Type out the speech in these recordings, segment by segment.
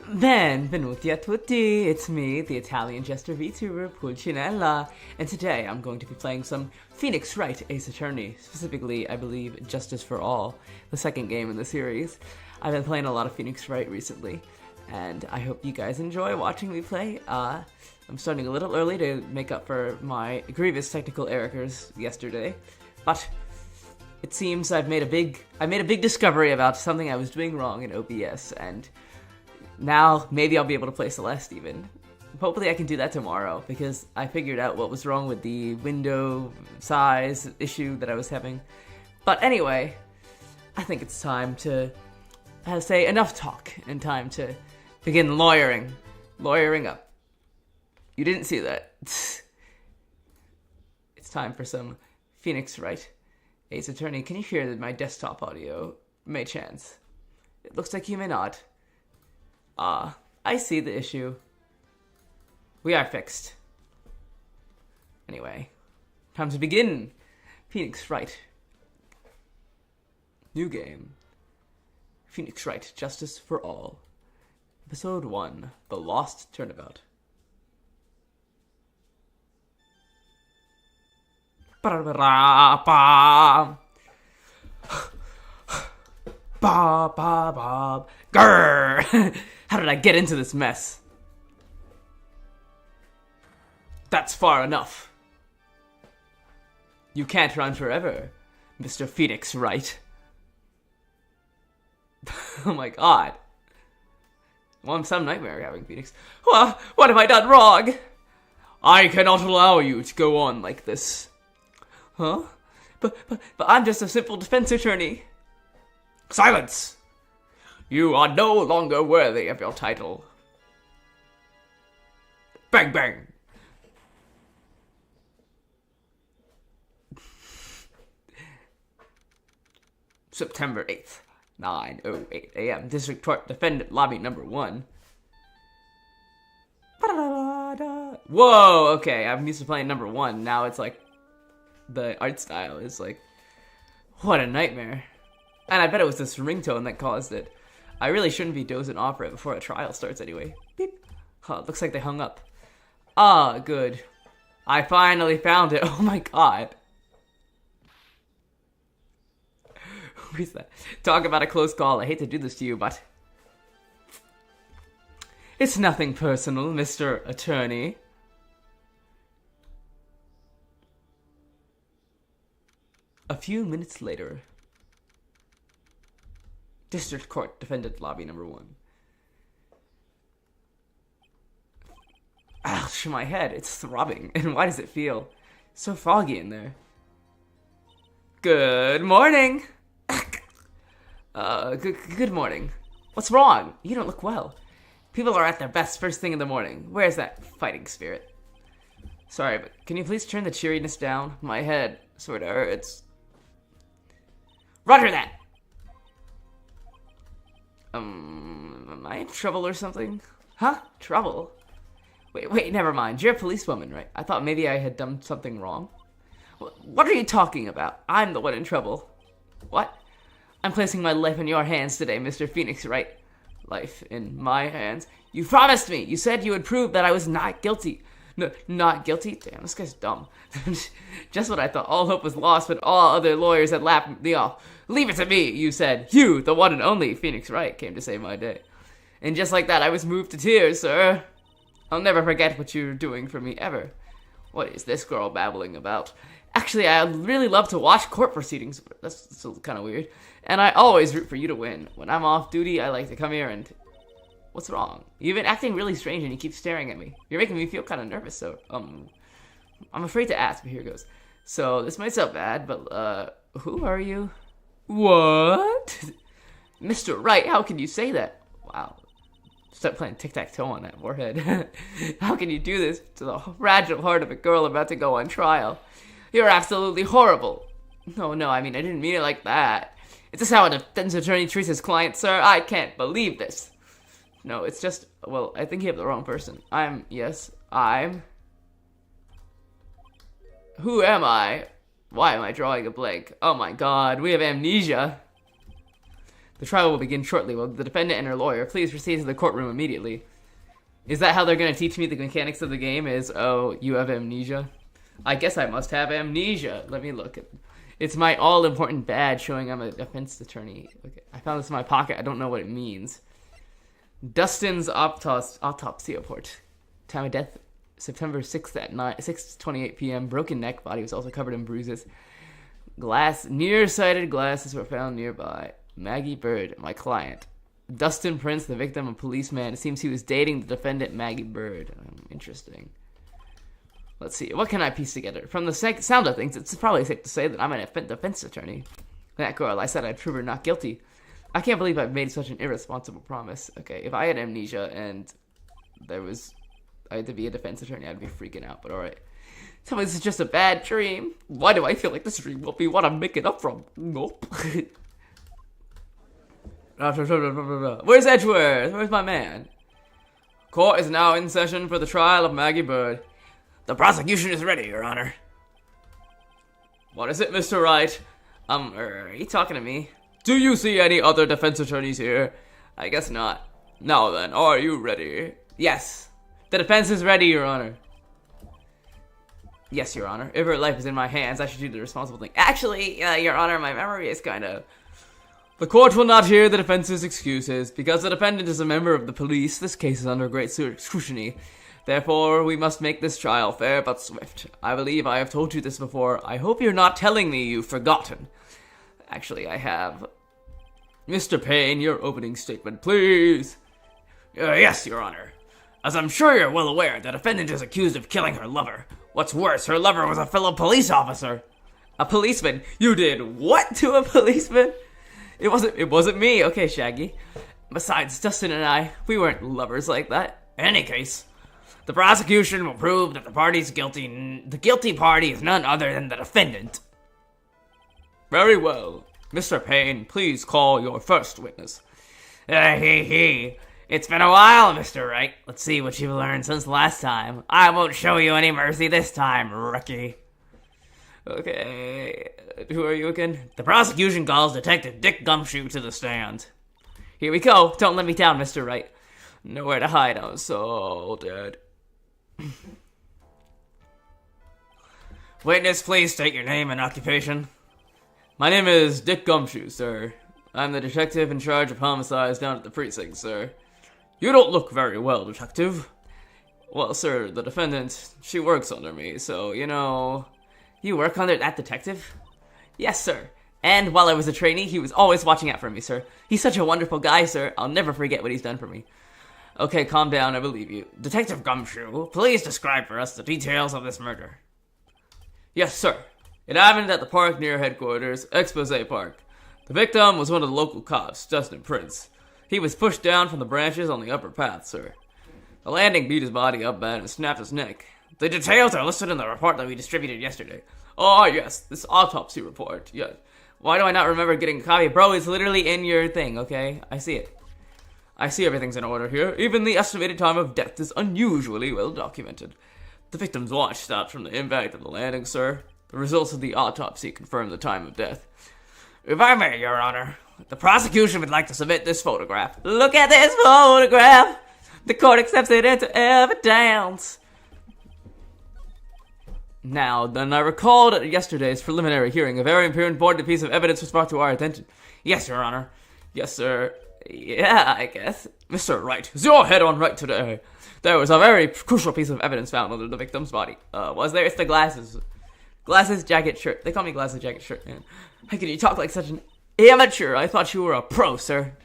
Benvenuti a tutti, it's me, the Italian jester VTuber Pulcinella, and today I'm going to be playing some Phoenix Wright Ace Attorney, specifically, I believe, Justice for All, the second game in the series. I've been playing a lot of Phoenix Wright recently, and I hope you guys enjoy watching me play. I'm starting a little early to make up for my grievous technical errors yesterday, but it seems I made a big discovery about something I was doing wrong in OBS, and now maybe I'll be able to play Celeste even. Hopefully I can do that tomorrow, because I figured out what was wrong with the window size issue that I was having. But anyway, I think it's time to say enough talk, and time to begin lawyering up. You didn't see that. It's time for some Phoenix Wright Ace Attorney. Can you hear my desktop audio? May chance. It looks like you may not. I see the issue. We are fixed. Anyway, time to begin. Phoenix Wright. New game. Phoenix Wright, Justice for All. Episode 1, The Lost Turnabout. Ba-ba-ba-ba. Bob. Grrr! How did I get into this mess? That's far enough. You can't run forever, Mr. Phoenix Wright. Oh my god. Well, I'm some nightmare having Phoenix. What have I done wrong? I cannot allow you to go on like this. Huh? But I'm just a simple defense attorney. Silence! You are no longer worthy of your title. Bang, bang! September 8th, 9:08 a.m. District Court Defendant Lobby Number 1. Whoa, okay, I'm used to playing number 1. Now it's like, the art style is like, what a nightmare. And I bet it was this ringtone that caused it. I really shouldn't be dozing off right before a trial starts anyway. Beep. Huh, looks like they hung up. Ah, good. I finally found it. Oh my god. Who's that? Talk about a close call. I hate to do this to you, but it's nothing personal, Mr. Attorney. A few minutes later. District Court Defendant Lobby Number 1. Ouch, my head, it's throbbing. And why does it feel so foggy in there? Good morning. Good morning. What's wrong? You don't look well. People are at their best first thing in the morning. Where's that fighting spirit? Sorry, but can you please turn the cheeriness down? My head sort of hurts. Roger that! Am I in trouble or something? Huh? Trouble? Wait, never mind. You're a policewoman, right? I thought maybe I had done something wrong. What are you talking about? I'm the one in trouble. What? I'm placing my life in your hands today, Mr. Phoenix Wright. Life in my hands? You promised me! You said you would prove that I was not guilty. No, not guilty? Damn, this guy's dumb. Just when I thought all hope was lost, but all other lawyers had laughed me off. Leave it to me, you said. You, the one and only Phoenix Wright, came to save my day. And just like that, I was moved to tears, sir. I'll never forget what you're doing for me, ever. What is this girl babbling about? Actually, I really love to watch court proceedings. That's kind of weird. And I always root for you to win. When I'm off duty, I like to come here and... What's wrong? You've been acting really strange and you keep staring at me. You're making me feel kind of nervous, so, I'm afraid to ask, but here goes. So, this might sound bad, but, who are you? What? Mr. Wright, how can you say that? Wow. Start playing tic-tac-toe on that forehead. How can you do this to the fragile heart of a girl about to go on trial? You're absolutely horrible. No, I mean, I didn't mean it like that. Is this how a defense attorney treats his client, sir? I can't believe this. No, it's just, well, I think you have the wrong person. Who am I? Why am I drawing a blank? Oh my god, we have amnesia. The trial will begin shortly. Will the defendant and her lawyer please proceed to the courtroom immediately? Is that how they're going to teach me the mechanics of the game? Is, oh, you have amnesia? I guess I must have amnesia. Let me look. It's my all-important badge showing I'm a defense attorney. Okay, I found this in my pocket. I don't know what it means. Dustin's autopsy report. Time of death, September 6th at 6:28 p.m. Broken neck, body was also covered in bruises. Nearsighted glasses were found nearby. Maggie Bird, my client. Dustin Prince, the victim, a policeman. It seems he was dating the defendant, Maggie Bird. Interesting. Let's see. What can I piece together? From the sound of things, it's probably safe to say that I'm a defense attorney. That girl, I said I'd prove her not guilty. I can't believe I've made such an irresponsible promise. Okay, if I had amnesia and I had to be a defense attorney, I'd be freaking out, but alright. Tell me this is just a bad dream. Why do I feel like this dream will be what I'm making up from? Nope. Where's Edgeworth? Where's my man? Court is now in session for the trial of Maggie Bird. The prosecution is ready, Your Honor. What is it, Mr. Wright? Are you talking to me? Do you see any other defense attorneys here? I guess not. Now then, are you ready? Yes. The defense is ready, Your Honor. Yes, Your Honor. If her life is in my hands, I should do the responsible thing. Actually, Your Honor, my memory is kind of... The court will not hear the defense's excuses. Because the defendant is a member of the police, this case is under great scrutiny. Therefore, we must make this trial fair but swift. I believe I have told you this before. I hope you're not telling me you've forgotten. Actually, I have. Mr. Payne, your opening statement, please. Yes, Your Honor. As I'm sure you're well aware, the defendant is accused of killing her lover. What's worse, her lover was a fellow police officer. A policeman? You did what to a policeman? It wasn't me. Okay, Shaggy. Besides, Dustin and I, we weren't lovers like that. In any case, the prosecution will prove that the party's guilty. The guilty party is none other than the defendant. Very well. Mr. Payne, please call your first witness. It's been a while, Mr. Wright. Let's see what you've learned since last time. I won't show you any mercy this time, rookie. Okay, who are you again? The prosecution calls Detective Dick Gumshoe to the stand. Here we go. Don't let me down, Mr. Wright. Nowhere to hide. I'm so dead. Witness, please state your name and occupation. My name is Dick Gumshoe, sir. I'm the detective in charge of homicides down at the precinct, sir. You don't look very well, detective. Well, sir, the defendant, she works under me, so, you know... You work under that detective? Yes, sir. And while I was a trainee, he was always watching out for me, sir. He's such a wonderful guy, sir. I'll never forget what he's done for me. Okay, calm down, I believe you. Detective Gumshoe, please describe for us the details of this murder. Yes, sir. It happened at the park near headquarters, Expose Park. The victim was one of the local cops, Dustin Prince. He was pushed down from the branches on the upper path, sir. The landing beat his body up bad and snapped his neck. The details are listed in the report that we distributed yesterday. Oh, yes, this autopsy report, yes. Why do I not remember getting a copy? Bro, it's literally in your thing, okay? I see it. I see everything's in order here. Even the estimated time of death is unusually well documented. The victim's watch stopped from the impact of the landing, sir. The results of the autopsy confirm the time of death. If I may, Your Honor, the prosecution would like to submit this photograph. Look at this photograph! The court accepts it into evidence. Now, then, I recalled at yesterday's preliminary hearing, a very important piece of evidence was brought to our attention. Yes, Your Honor. Yes, sir. Yeah, I guess. Mr. Wright, is your head on right today? There was a very crucial piece of evidence found under the victim's body. Was there? It's the glasses. Glasses, jacket, shirt. They call me glasses, jacket, shirt, man. How can you talk like such an amateur? I thought you were a pro, sir.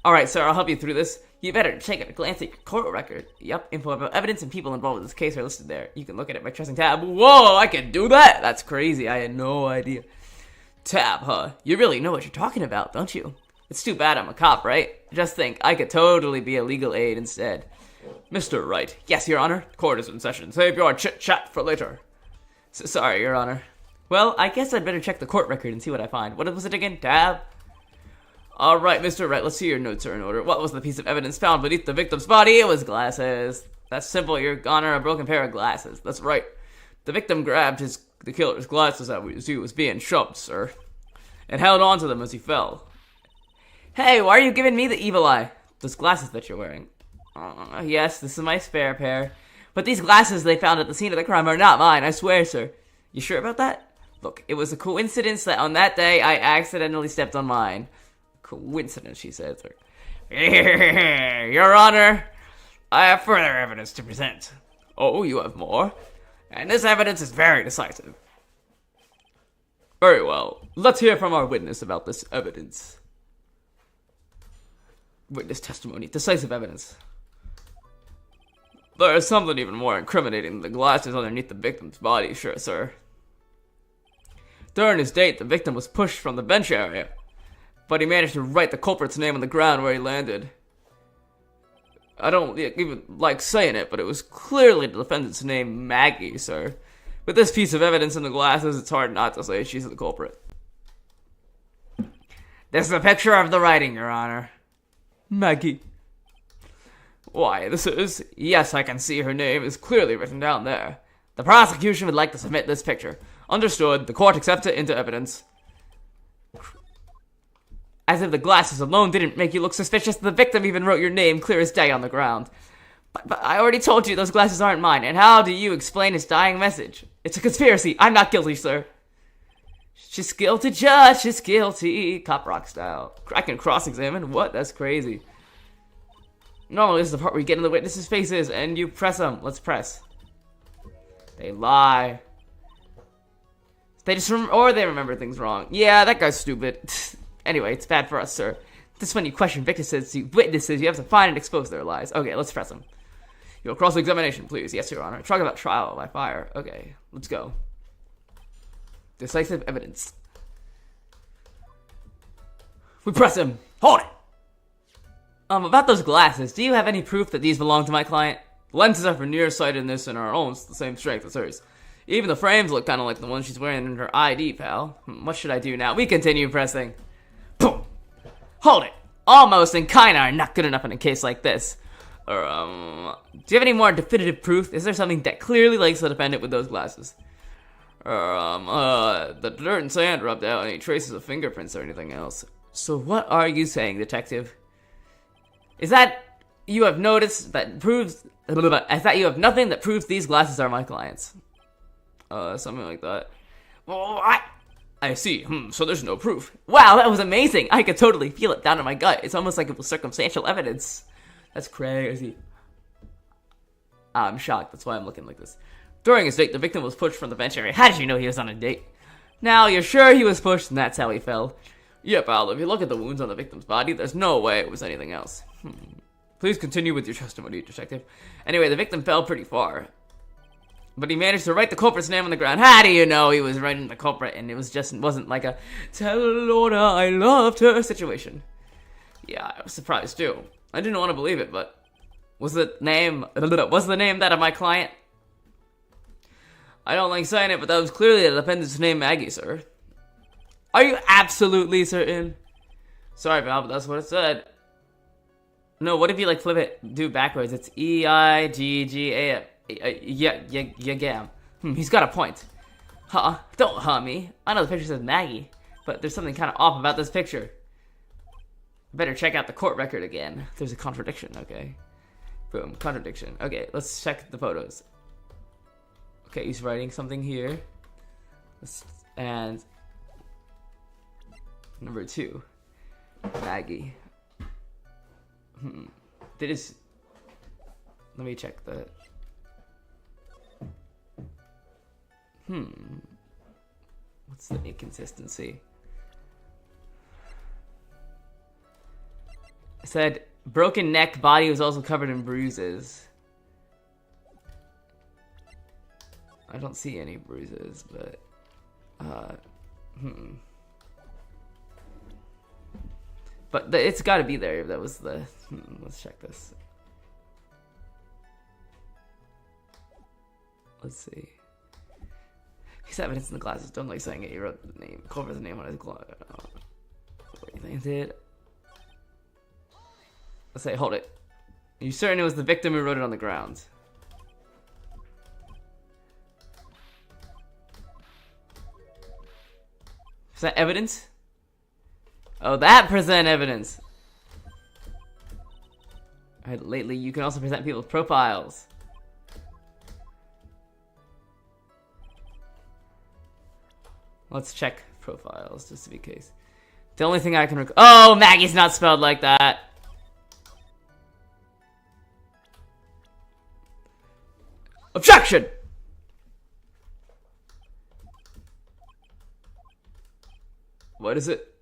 Alright, sir, I'll help you through this. You better take a glance at your court record. Yep, info about evidence and people involved in this case are listed there. You can look at it by pressing tab. Whoa, I can do that? That's crazy. I had no idea. Tab, huh? You really know what you're talking about, don't you? It's too bad I'm a cop, right? Just think, I could totally be a legal aid instead. Mr. Wright. Yes, Your Honor. Court is in session. Save your chit-chat for later. Sorry, Your Honor. Well, I guess I'd better check the court record and see what I find. What was it again? Tab? Alright, Mr. Wright, let's see your notes are in order. What was the piece of evidence found beneath the victim's body? It was glasses. That's simple, Your Honor, a broken pair of glasses. That's right. The victim grabbed the killer's glasses as he was being shoved, sir, and held on to them as he fell. Hey, why are you giving me the evil eye? Those glasses that you're wearing. Yes, this is my spare pair. But these glasses they found at the scene of the crime are not mine, I swear, sir. You sure about that? Look, it was a coincidence that on that day I accidentally stepped on mine. Coincidence, she said, sir. Your Honor, I have further evidence to present. Oh, you have more? And this evidence is very decisive. Very well. Let's hear from our witness about this evidence. Witness testimony. Decisive evidence. There is something even more incriminating than the glasses underneath the victim's body, sure, sir. During his date, the victim was pushed from the bench area, but he managed to write the culprit's name on the ground where he landed. I don't even like saying it, but it was clearly the defendant's name, Maggie, sir. With this piece of evidence in the glasses, it's hard not to say she's the culprit. This is a picture of the writing, Your Honor. Maggie. Why, this is... Yes, I can see her name is clearly written down there. The prosecution would like to submit this picture. Understood. The court accepts it into evidence. As if the glasses alone didn't make you look suspicious, the victim even wrote your name clear as day on the ground. But I already told you those glasses aren't mine, and how do you explain his dying message? It's a conspiracy. I'm not guilty, sir. She's guilty, judge. She's guilty. Cop rock style. I can cross-examine? What? That's crazy. Normally, this is the part where you get in the witnesses' faces and you press them. Let's press. They lie. They just or they remember things wrong. Yeah, that guy's stupid. Anyway, it's bad for us, sir. This is when you question witnesses, you have to find and expose their lies. Okay, let's press them. Your cross-examination, please. Yes, Your Honor. Talk about trial by fire. Okay, let's go. Decisive evidence. We press him. Hold it. About those glasses, do you have any proof that these belong to my client? The lenses are for nearsightedness and are almost the same strength as hers. Even the frames look kind of like the one she's wearing in her ID, pal. What should I do now? We continue pressing. Boom! Hold it! Almost and kinda are not good enough in a case like this. Do you have any more definitive proof? Is there something that clearly links the defendant with those glasses? The dirt and sand rubbed out any traces of fingerprints or anything else. So what are you saying, detective? Is that you have noticed that proves... Is that you have nothing that proves these glasses are my client's? Something like that. Well, I see. So there's no proof. Wow, that was amazing. I could totally feel it down in my gut. It's almost like it was circumstantial evidence. That's crazy. I'm shocked. That's why I'm looking like this. During his date, the victim was pushed from the bench area. How did you know he was on a date? Now, you're sure he was pushed and that's how he fell? Yeah, pal, if you look at the wounds on the victim's body, there's no way it was anything else. Please continue with your testimony, detective. Anyway, the victim fell pretty far, but he managed to write the culprit's name on the ground. How do you know he was writing the culprit and it wasn't like a tell Lorna I loved her situation? Yeah, I was surprised too. I didn't want to believe it, but was the name that of my client? I don't like saying it, but that was clearly the defendant's name, Maggie, sir. Are you absolutely certain? Sorry, pal, but that's what it said. No, what if you like flip it, do it backwards? It's E-I-G-G-A-M. Yeah. He's got a point. Huh? Don't me. I know the picture says Maggie, but there's something kind of off about this picture. Better check out the court record again. There's a contradiction, okay. Boom, contradiction. Okay, let's check the photos. Okay, he's writing something here. And number 2, Maggie. Let me check the... What's the inconsistency? It said, broken neck, body was also covered in bruises. I don't see any bruises, but... But it's got to be there. That was the... let's check this. Let's see. His evidence in the glasses. Don't like saying it. He wrote the name. Covered the name on his glass. What do you think it did? Let's say, hold it. Are you certain it was the victim who wrote it on the ground? Is that evidence? Oh, that present evidence. Lately, you can also present people's profiles. Let's check profiles, just to be case. The only thing I can oh, Maggie's not spelled like that! Objection! What is it?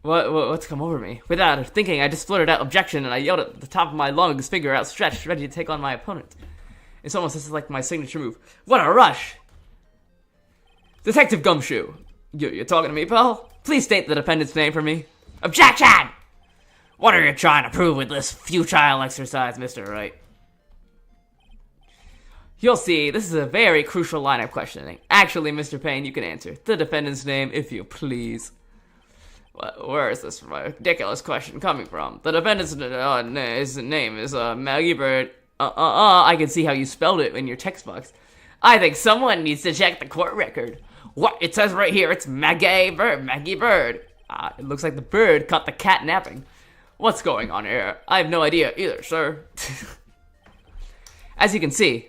What's come over me? Without thinking, I just flirted out objection and I yelled at the top of my lungs, finger outstretched, ready to take on my opponent. It's almost just like my signature move. What a rush! Detective Gumshoe. You're talking to me, pal? Please state the defendant's name for me. Objection! What are you trying to prove with this futile exercise, Mr. Wright? You'll see, this is a very crucial line of questioning. Actually, Mr. Payne, you can answer. The defendant's name, if you please. Where is this ridiculous question coming from? The defendant's his name is Maggie Bird. I can see how you spelled it in your text box. I think someone needs to check the court record. What? It says right here it's Maggie Bird. Maggie Bird. It looks like the bird caught the cat napping. What's going on here? I have no idea either, sir. As you can see,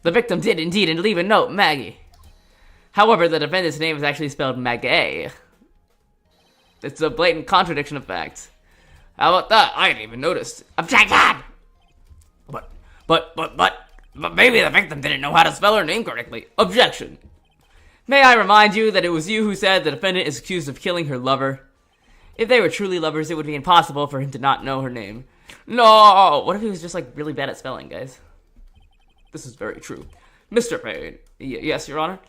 the victim did indeed leave a note, Maggie. However, the defendant's name is actually spelled Maggie. It's a blatant contradiction of facts. How about that? I hadn't even noticed. Objection! But maybe the victim didn't know how to spell her name correctly. Objection! May I remind you that it was you who said the defendant is accused of killing her lover? If they were truly lovers, it would be impossible for him to not know her name. No! What if he was just, like, really bad at spelling, guys? This is very true. Mr. Payne. Yes, Your Honor?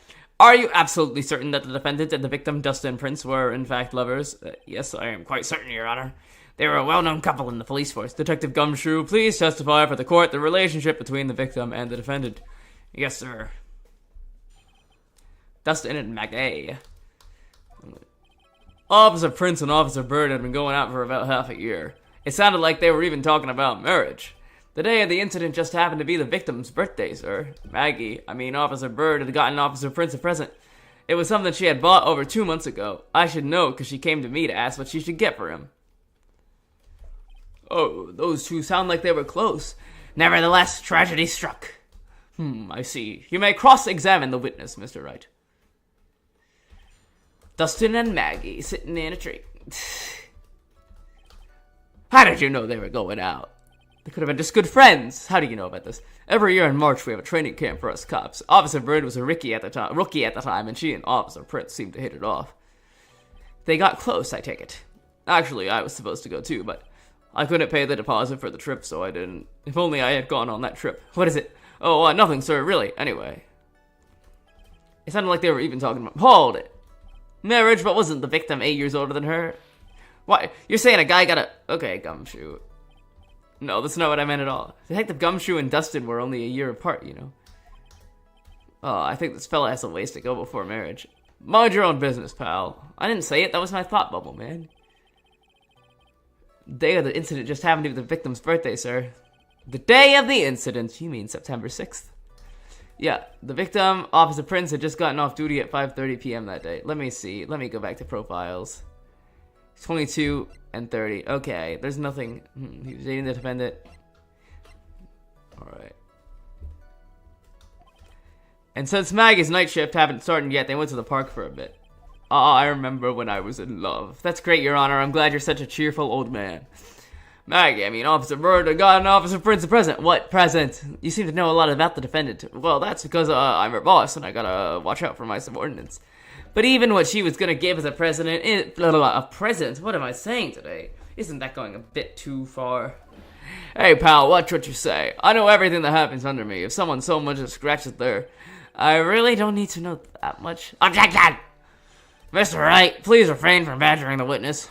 Are you absolutely certain that the defendant and the victim, Dustin Prince, were in fact lovers? Yes, I am quite certain, Your Honor. They were a well-known couple in the police force. Detective Gumshoe, please testify for the court the relationship between the victim and the defendant. Yes, sir. Dustin and Maggie. Officer Prince and Officer Bird had been going out for about half a year. It sounded like they were even talking about marriage. The day of the incident just happened to be the victim's birthday, sir. Officer Bird had gotten Officer Prince a present. It was something she had bought over 2 months ago. I should know because she came to me to ask what she should get for him. Oh, those two sound like they were close. Nevertheless, tragedy struck. I see. You may cross-examine the witness, Mr. Wright. Dustin and Maggie sitting in a tree. How did you know they were going out? They could have been just good friends. How do you know about this? Every year in March, we have a training camp for us cops. Officer Bird was a rookie at the time, and she and Officer Prince seemed to hit it off. They got close, I take it. Actually, I was supposed to go too, but I couldn't pay the deposit for the trip, so I didn't. If only I had gone on that trip. What is it? Oh, nothing, sir, really. Anyway. It sounded like they were even talking about— Hold it! Marriage, but wasn't the victim 8 years older than her? What? You're saying a guy got a— Okay, Gumshoe. No, that's not what I meant at all. Detective Gumshoe and Dustin were only a year apart, you know. Oh, I think this fella has a ways to go before marriage. Mind your own business, pal. I didn't say it, that was my thought bubble, man. The day of the incident just happened to be the victim's birthday, sir. The day of the incident? You mean September 6th? Yeah, the victim, Officer Prince, had just gotten off duty at 5:30 p.m. that day. Let me see. Let me go back to profiles. 22 and 30. Okay, there's nothing. He was dating the defendant. Alright. And since Maggie's night shift hadn't started yet, they went to the park for a bit. I remember when I was in love. That's great, Your Honor. I'm glad you're such a cheerful old man. Maggie, Officer Bird had gotten Officer Prince a present. What present? You seem to know a lot about the defendant. Well, that's because I'm her boss, and I gotta watch out for my subordinates. But even what she was gonna give as a present, a present? What am I saying today? Isn't that going a bit too far? Hey, pal, watch what you say. I know everything that happens under me. If someone so much as scratches there, I really don't need to know that much. Objection! Mr. Wright, please refrain from badgering the witness.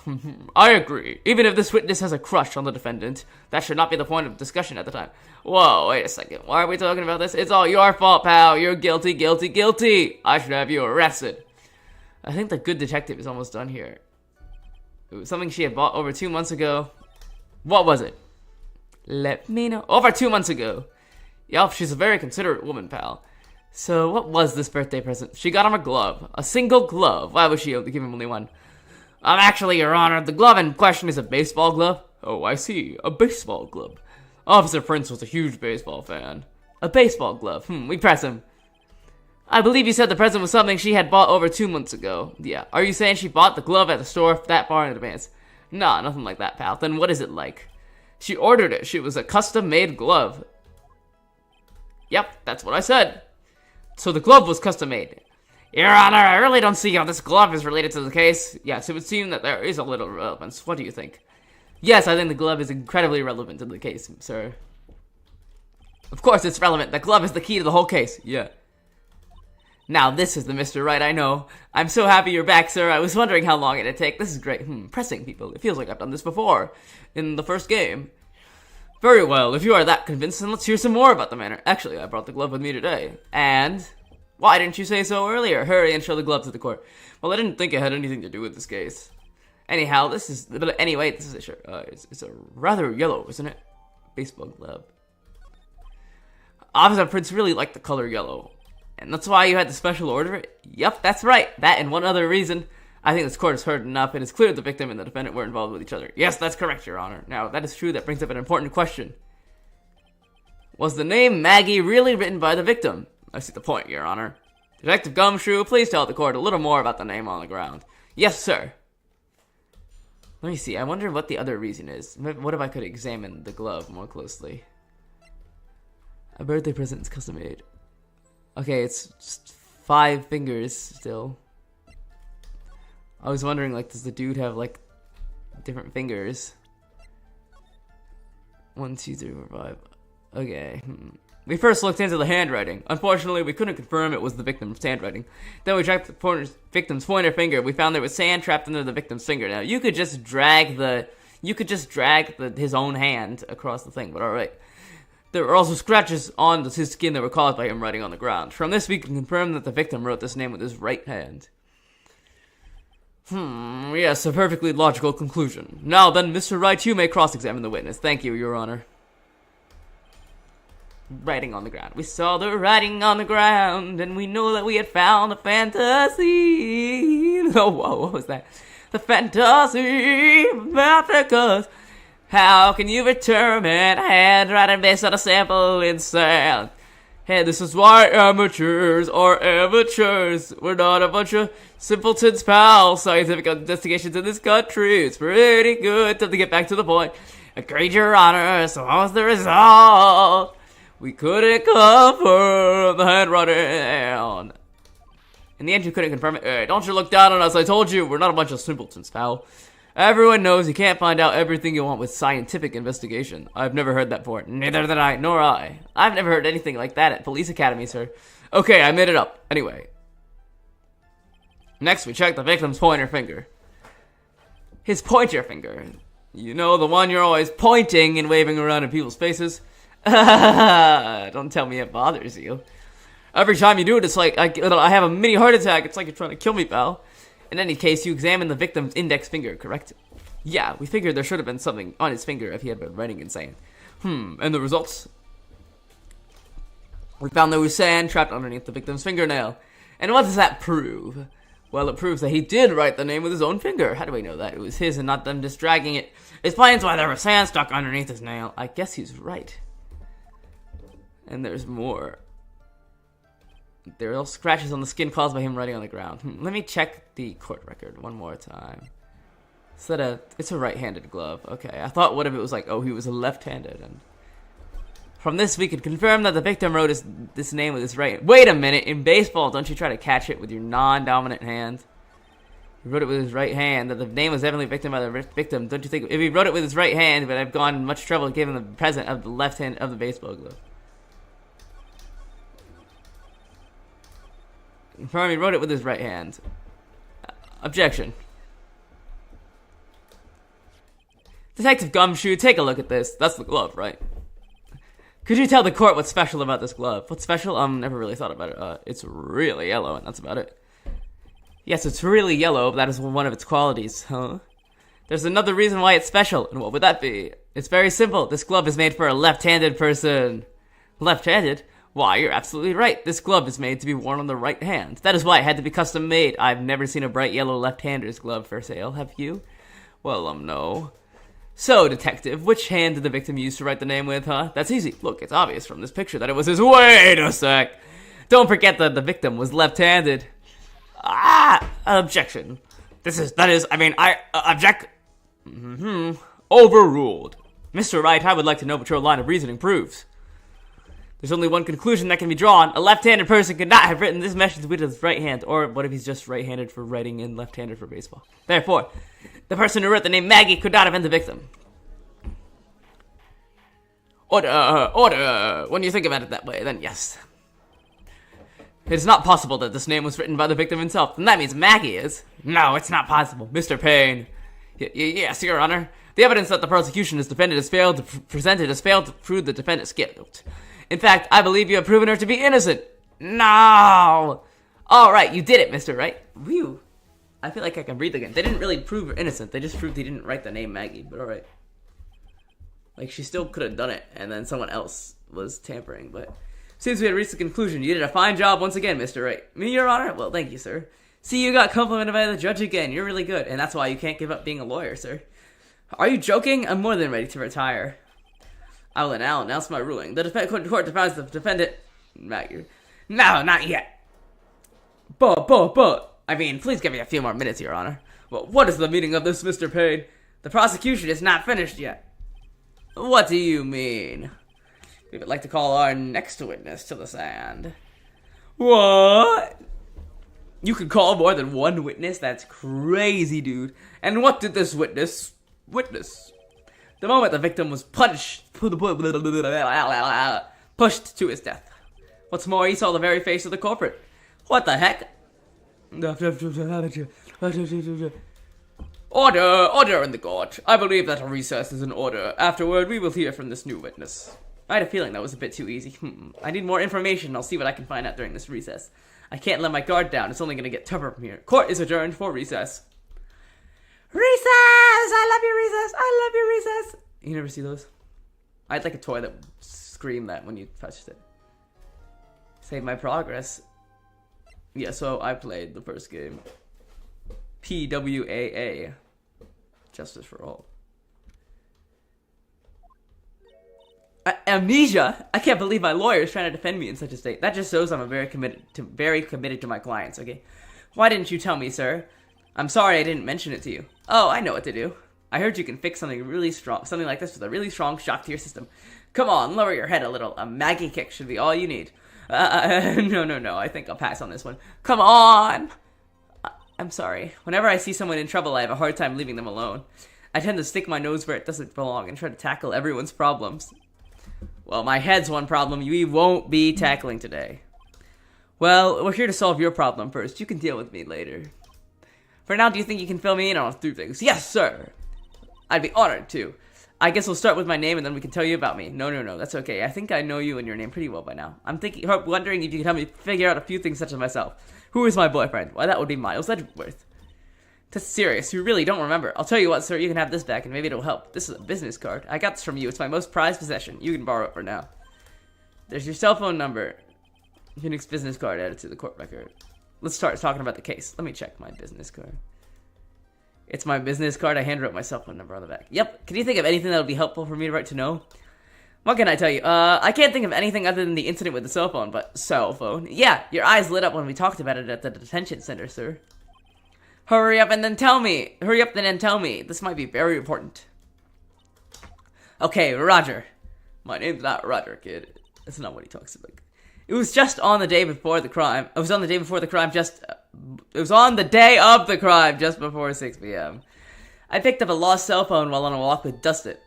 I agree. Even if this witness has a crush on the defendant, that should not be the point of discussion at the time. Whoa, wait a second. Why are we talking about this? It's all your fault, pal. You're guilty, guilty, guilty. I should have you arrested. I think the good detective is almost done here. It was something she had bought over 2 months ago. What was it? Let me know. Over 2 months ago. Yup, she's a very considerate woman, pal. So, what was this birthday present? She got him a glove. A single glove. Why was she able to give him only one? Actually, Your Honor, the glove in question is a baseball glove. Oh, I see. A baseball glove. Officer Prince was a huge baseball fan. A baseball glove. We press him. I believe you said the present was something she had bought over 2 months ago. Yeah. Are you saying she bought the glove at the store that far in advance? Nah, nothing like that, pal. Then what is it like? She ordered it. She was a custom-made glove. Yep, that's what I said. So the glove was custom-made. Your Honor, I really don't see how this glove is related to the case. Yes, it would seem that there is a little relevance. What do you think? Yes, I think the glove is incredibly relevant to the case, sir. Of course it's relevant. The glove is the key to the whole case. Yeah. Now, this is the Mr. Right, I know. I'm so happy you're back, sir. I was wondering how long it'd take. This is great. Pressing people. It feels like I've done this before. In the first game. Very well. If you are that convinced, then let's hear some more about the matter. Actually, I brought the glove with me today. And why didn't you say so earlier? Hurry and show the glove to the court. Well, I didn't think it had anything to do with this case. Anyhow, this is a shirt. It's a rather yellow, isn't it? Baseball glove. Officer Prince really liked the color yellow. And that's why you had to special order it? Yep, that's right. That and one other reason. I think this court has heard enough. It is clear the victim and the defendant were involved with each other. Yes, that's correct, Your Honor. Now, that is true. That brings up an important question. Was the name Maggie really written by the victim? I see the point, Your Honor. Detective Gumshoe, please tell the court a little more about the name on the ground. Yes, sir. Let me see. I wonder what the other reason is. What if I could examine the glove more closely? A birthday present is custom made. Okay, it's just 5 fingers still. I was wondering, like, does the dude have, like, different fingers? 1, 2, 3, 4, 5. Okay. We first looked into the handwriting. Unfortunately, we couldn't confirm it was the victim's handwriting. Then we tracked the victim's pointer finger. We found there was sand trapped under the victim's finger. Now, you could just drag his own hand across the thing, but alright. There were also scratches on his skin that were caused by him writing on the ground. From this, we can confirm that the victim wrote this name with his right hand. Yes, a perfectly logical conclusion. Now then, Mr. Wright, you may cross-examine the witness. Thank you, Your Honor. Writing on the ground. We saw the writing on the ground, and we know that we had found a fantasy. Oh, whoa, what was that? The fantasy of Africa's. How can you determine handwriting based on a sample in sand? Hey, this is why amateurs are amateurs. We're not a bunch of simpletons, pal. Scientific investigations in this country. It's pretty good. Time to get back to the point. Agreed, Your Honor. So what was the result? We couldn't confirm the handwriting. In the end, you couldn't confirm it. Hey, don't you look down on us. I told you, we're not a bunch of simpletons, pal. Everyone knows you can't find out everything you want with scientific investigation. I've never heard that before. Neither did I, nor I. I've never heard anything like that at Police Academy, sir. Okay, I made it up. Anyway. Next, we check the victim's pointer finger. His pointer finger. You know, the one you're always pointing and waving around in people's faces. Don't tell me it bothers you. Every time you do it, it's like I have a mini heart attack. It's like you're trying to kill me, pal. In any case, you examined the victim's index finger, correct? Yeah, we figured there should have been something on his finger if he had been writing in sand. And the results? We found there was sand trapped underneath the victim's fingernail. And what does that prove? Well, it proves that he did write the name with his own finger. How do we know that? It was his and not them just dragging it. It explains why there was sand stuck underneath his nail. I guess he's right. And there's more. There are scratches on the skin caused by him writing on the ground. Let me check the court record one more time. It's a right-handed glove. Okay, I thought what if it was like, oh, he was left-handed. And from this, we could confirm that the victim wrote this name with his right. Wait a minute! In baseball, don't you try to catch it with your non-dominant hand? He wrote it with his right hand. That the name was definitely victim by the victim. Don't you think if he wrote it with his right hand, but I've gone much trouble giving the present of the left hand of the baseball glove? Confirm he wrote it with his right hand. Objection. Detective Gumshoe, take a look at this. That's the glove, right? Could you tell the court what's special about this glove? What's special? Never really thought about it. It's really yellow, and that's about it. Yes, it's really yellow, but that is one of its qualities, huh? There's another reason why it's special, and what would that be? It's very simple. This glove is made for a left-handed person. Left-handed? Why, you're absolutely right. This glove is made to be worn on the right hand. That is why it had to be custom made. I've never seen a bright yellow left-hander's glove for sale, have you? Well, no. So, detective, which hand did the victim use to write the name with, huh? That's easy. Look, it's obvious from this picture that it was his. Wait a sec! Don't forget that the victim was left-handed. Objection. I object. Overruled. Mr. Wright, I would like to know what your line of reasoning proves. There's only one conclusion that can be drawn. A left-handed person could not have written this message with his right hand. Or what if he's just right-handed for writing and left-handed for baseball? Therefore, the person who wrote the name Maggie could not have been the victim. Order. When you think about it that way, then yes. It is not possible that this name was written by the victim himself. And that means Maggie is. No, it's not possible. Mr. Payne. Yes, Your Honor. The evidence that the prosecution has failed to prove the defendant's guilt. In fact, I believe you have proven her to be innocent. No! Alright, you did it, Mr. Wright. Whew. I feel like I can breathe again. They didn't really prove her innocent. They just proved he didn't write the name Maggie, but alright. Like, she still could have done it, and then someone else was tampering, but... Seems we had reached the conclusion. You did a fine job once again, Mr. Wright. Me, Your Honor? Well, thank you, sir. See, you got complimented by the judge again. You're really good, and that's why you can't give up being a lawyer, sir. Are you joking? I'm more than ready to retire. I will now announce my ruling. The court defines the defendant... Maggie. No, not yet. But... I mean, please give me a few more minutes, Your Honor. Well, what is the meaning of this, Mr. Payne? The prosecution is not finished yet. What do you mean? We would like to call our next witness to the stand. What? You could call more than one witness? That's crazy, dude. And what did this witness witness? The moment the victim was pushed to his death. What's more, he saw the very face of the culprit. What the heck? Order in the court. I believe that a recess is in order. Afterward, we will hear from this new witness. I had a feeling that was a bit too easy. I need more information. I'll see what I can find out during this recess. I can't let my guard down. It's only going to get tougher from here. Court is adjourned for recess. Recess! I love you, recess! I love you, recess! You never see those? I had like a toy that screamed that when you touched it. Save my progress. Yeah, so I played the first game. PWAA. Justice for All. Amnesia? I can't believe my lawyer is trying to defend me in such a state. That just shows I'm very committed to my clients, okay? Why didn't you tell me, sir? I'm sorry I didn't mention it to you. Oh, I know what to do. I heard you can fix something really strong, something like this with a really strong shock to your system. Come on, lower your head a little. A Maggie kick should be all you need. No. I think I'll pass on this one. Come on! I'm sorry. Whenever I see someone in trouble, I have a hard time leaving them alone. I tend to stick my nose where it doesn't belong and try to tackle everyone's problems. Well, my head's one problem we won't be tackling today. Well, we're here to solve your problem first. You can deal with me later. For now, do you think you can fill me in on a few things? Yes, sir! I'd be honored to. I guess we'll start with my name and then we can tell you about me. No, that's okay. I think I know you and your name pretty well by now. I'm wondering if you can help me figure out a few things such as myself. Who is my boyfriend? Why, that would be Miles Edgeworth. That's serious. You really don't remember. I'll tell you what, sir. You can have this back and maybe it'll help. This is a business card. I got this from you. It's my most prized possession. You can borrow it for now. There's your cell phone number. Phoenix business card added to the court record. Let's start talking about the case. Let me check my business card. It's my business card. I handwrote my cell phone number on the back. Yep. Can you think of anything that would be helpful for me to write to know? What can I tell you? I can't think of anything other than the incident with the cell phone, but cell phone. Yeah, your eyes lit up when we talked about it at the detention center, sir. Hurry up and then tell me. Hurry up and then tell me. This might be very important. Okay, Roger. My name's not Roger, kid. That's not what he talks about. It was just on the day before the crime. It was on the day before the crime just... It was on the day of the crime just before 6 p.m. I picked up a lost cell phone while on a walk with Dustin.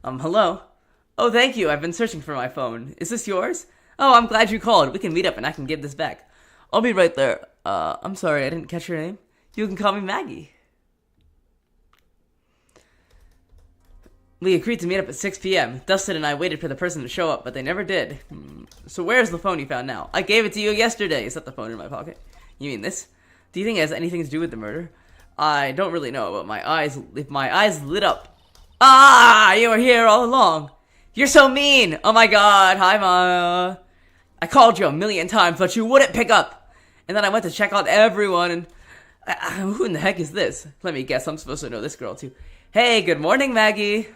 Hello? Oh, thank you. I've been searching for my phone. Is this yours? Oh, I'm glad you called. We can meet up and I can give this back. I'll be right there. I'm sorry, I didn't catch your name. You can call me Maggie. We agreed to meet up at 6 p.m. Dustin and I waited for the person to show up, but they never did. So where's the phone you found now? I gave it to you yesterday. Is that the phone in my pocket? You mean this? Do you think it has anything to do with the murder? I don't really know, but if my eyes lit up. Ah, you were here all along. You're so mean. Oh my god, hi Maya. I called you a million times, but you wouldn't pick up. And then I went to check on everyone, and who in the heck is this? Let me guess, I'm supposed to know this girl too. Hey, good morning, Maggie.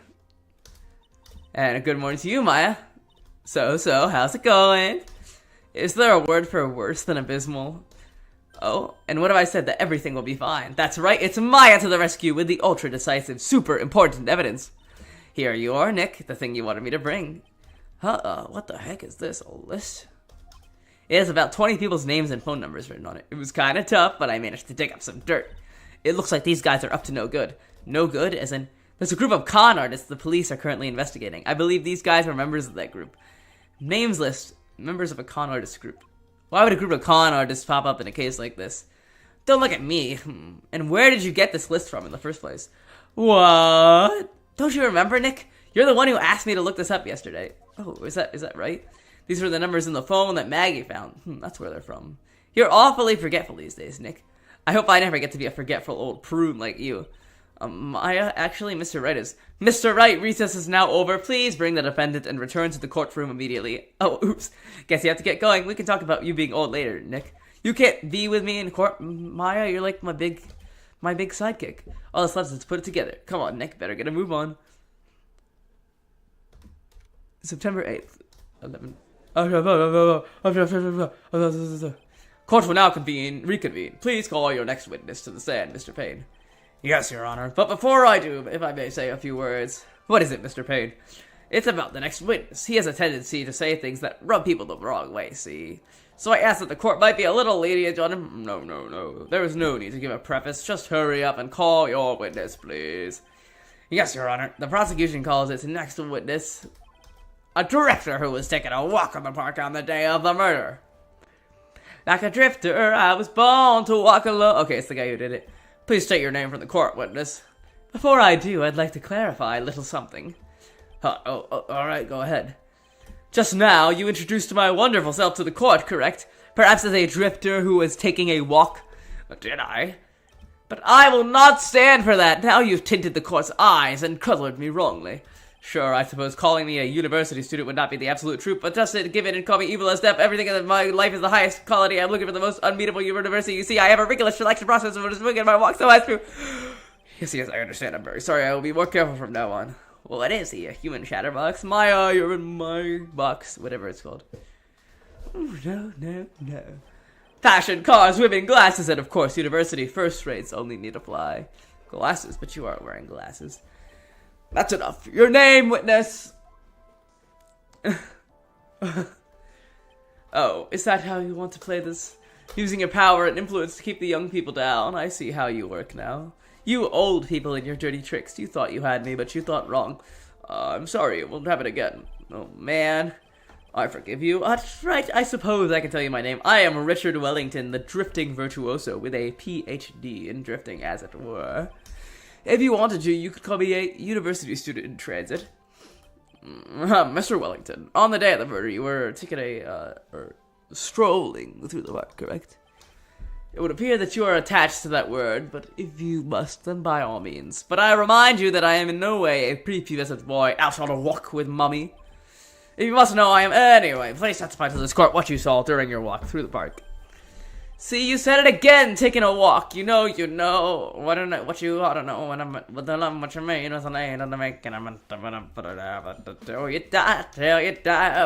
And good morning to you, Maya. So, how's it going? Is there a word for worse than abysmal? Oh, and what if I said that everything will be fine? That's right, it's Maya to the rescue with the ultra-decisive, super important evidence. Here you are, Nick, the thing you wanted me to bring. What the heck is this, a list? It has about 20 people's names and phone numbers written on it. It was kinda tough, but I managed to dig up some dirt. It looks like these guys are up to no good. No good, as in, there's a group of con artists the police are currently investigating. I believe these guys were members of that group. Names list, members of a con artist group. Why would a group of con artists pop up in a case like this? Don't look at me. And where did you get this list from in the first place? What? Don't you remember, Nick? You're the one who asked me to look this up yesterday. Oh, is that right? These were the numbers in the phone that Maggie found. That's where they're from. You're awfully forgetful these days, Nick. I hope I never get to be a forgetful old prune like you. Maya, actually, Mr. Wright is... Mr. Wright, recess is now over. Please bring the defendant and return to the courtroom immediately. Oh, oops. Guess you have to get going. We can talk about you being old later, Nick. You can't be with me in court, Maya. You're like my big sidekick. All that's left is to put it together. Come on, Nick. Better get a move on. September 8th, 11... Court will now reconvene. Please call your next witness to the stand, Mr. Payne. Yes, Your Honor. But before I do, if I may say a few words. What is it, Mr. Payne? It's about the next witness. He has a tendency to say things that rub people the wrong way, see? So I asked that the court might be a little lenient on him. No. There is no need to give a preface. Just hurry up and call your witness, please. Yes, Your Honor. The prosecution calls its next witness a drifter who was taking a walk on the park on the day of the murder. Like a drifter, I was born to walk alone. Okay, it's the guy who did it. Please state your name for the court, witness. Before I do, I'd like to clarify a little something. Alright, go ahead. Just now, you introduced my wonderful self to the court, correct? Perhaps as a drifter who was taking a walk? Did I? But I will not stand for that. Now you've tinted the court's eyes and colored me wrongly. Sure, I suppose calling me a university student would not be the absolute truth, but just to give it and call me evil as death, everything in my life is the highest quality. I'm looking for the most unbeatable university. You see, I have a rigorous selection process of just looking at my walk, so I through. Yes, I understand. I'm very sorry. I will be more careful from now on. Well, what is he? A human chatterbox? Maya, you're in my box. Whatever it's called. No. Fashion, cars, women, glasses, and of course, university first rates only need apply. Glasses? But you aren't wearing glasses. That's enough. Your name, witness! Oh, is that how you want to play this? Using your power and influence to keep the young people down. I see how you work now. You old people and your dirty tricks. You thought you had me, but you thought wrong. I'm sorry, it won't happen again. Oh, man. I forgive you. That's right, I suppose I can tell you my name. I am Richard Wellington, the drifting virtuoso, with a PhD in drifting, as it were. If you wanted to, you could call me a university student in transit. Mr. Wellington, on the day of the murder, you were taking strolling through the park, correct? It would appear that you are attached to that word, but if you must, then by all means. But I remind you that I am in no way a prepubescent boy out on a walk with Mummy. If you must know, I am... Anyway, please testify to this court what you saw during your walk through the park. See, you said it again, taking a walk. You know. I don't know what you mean is an aid on the making. Till you die,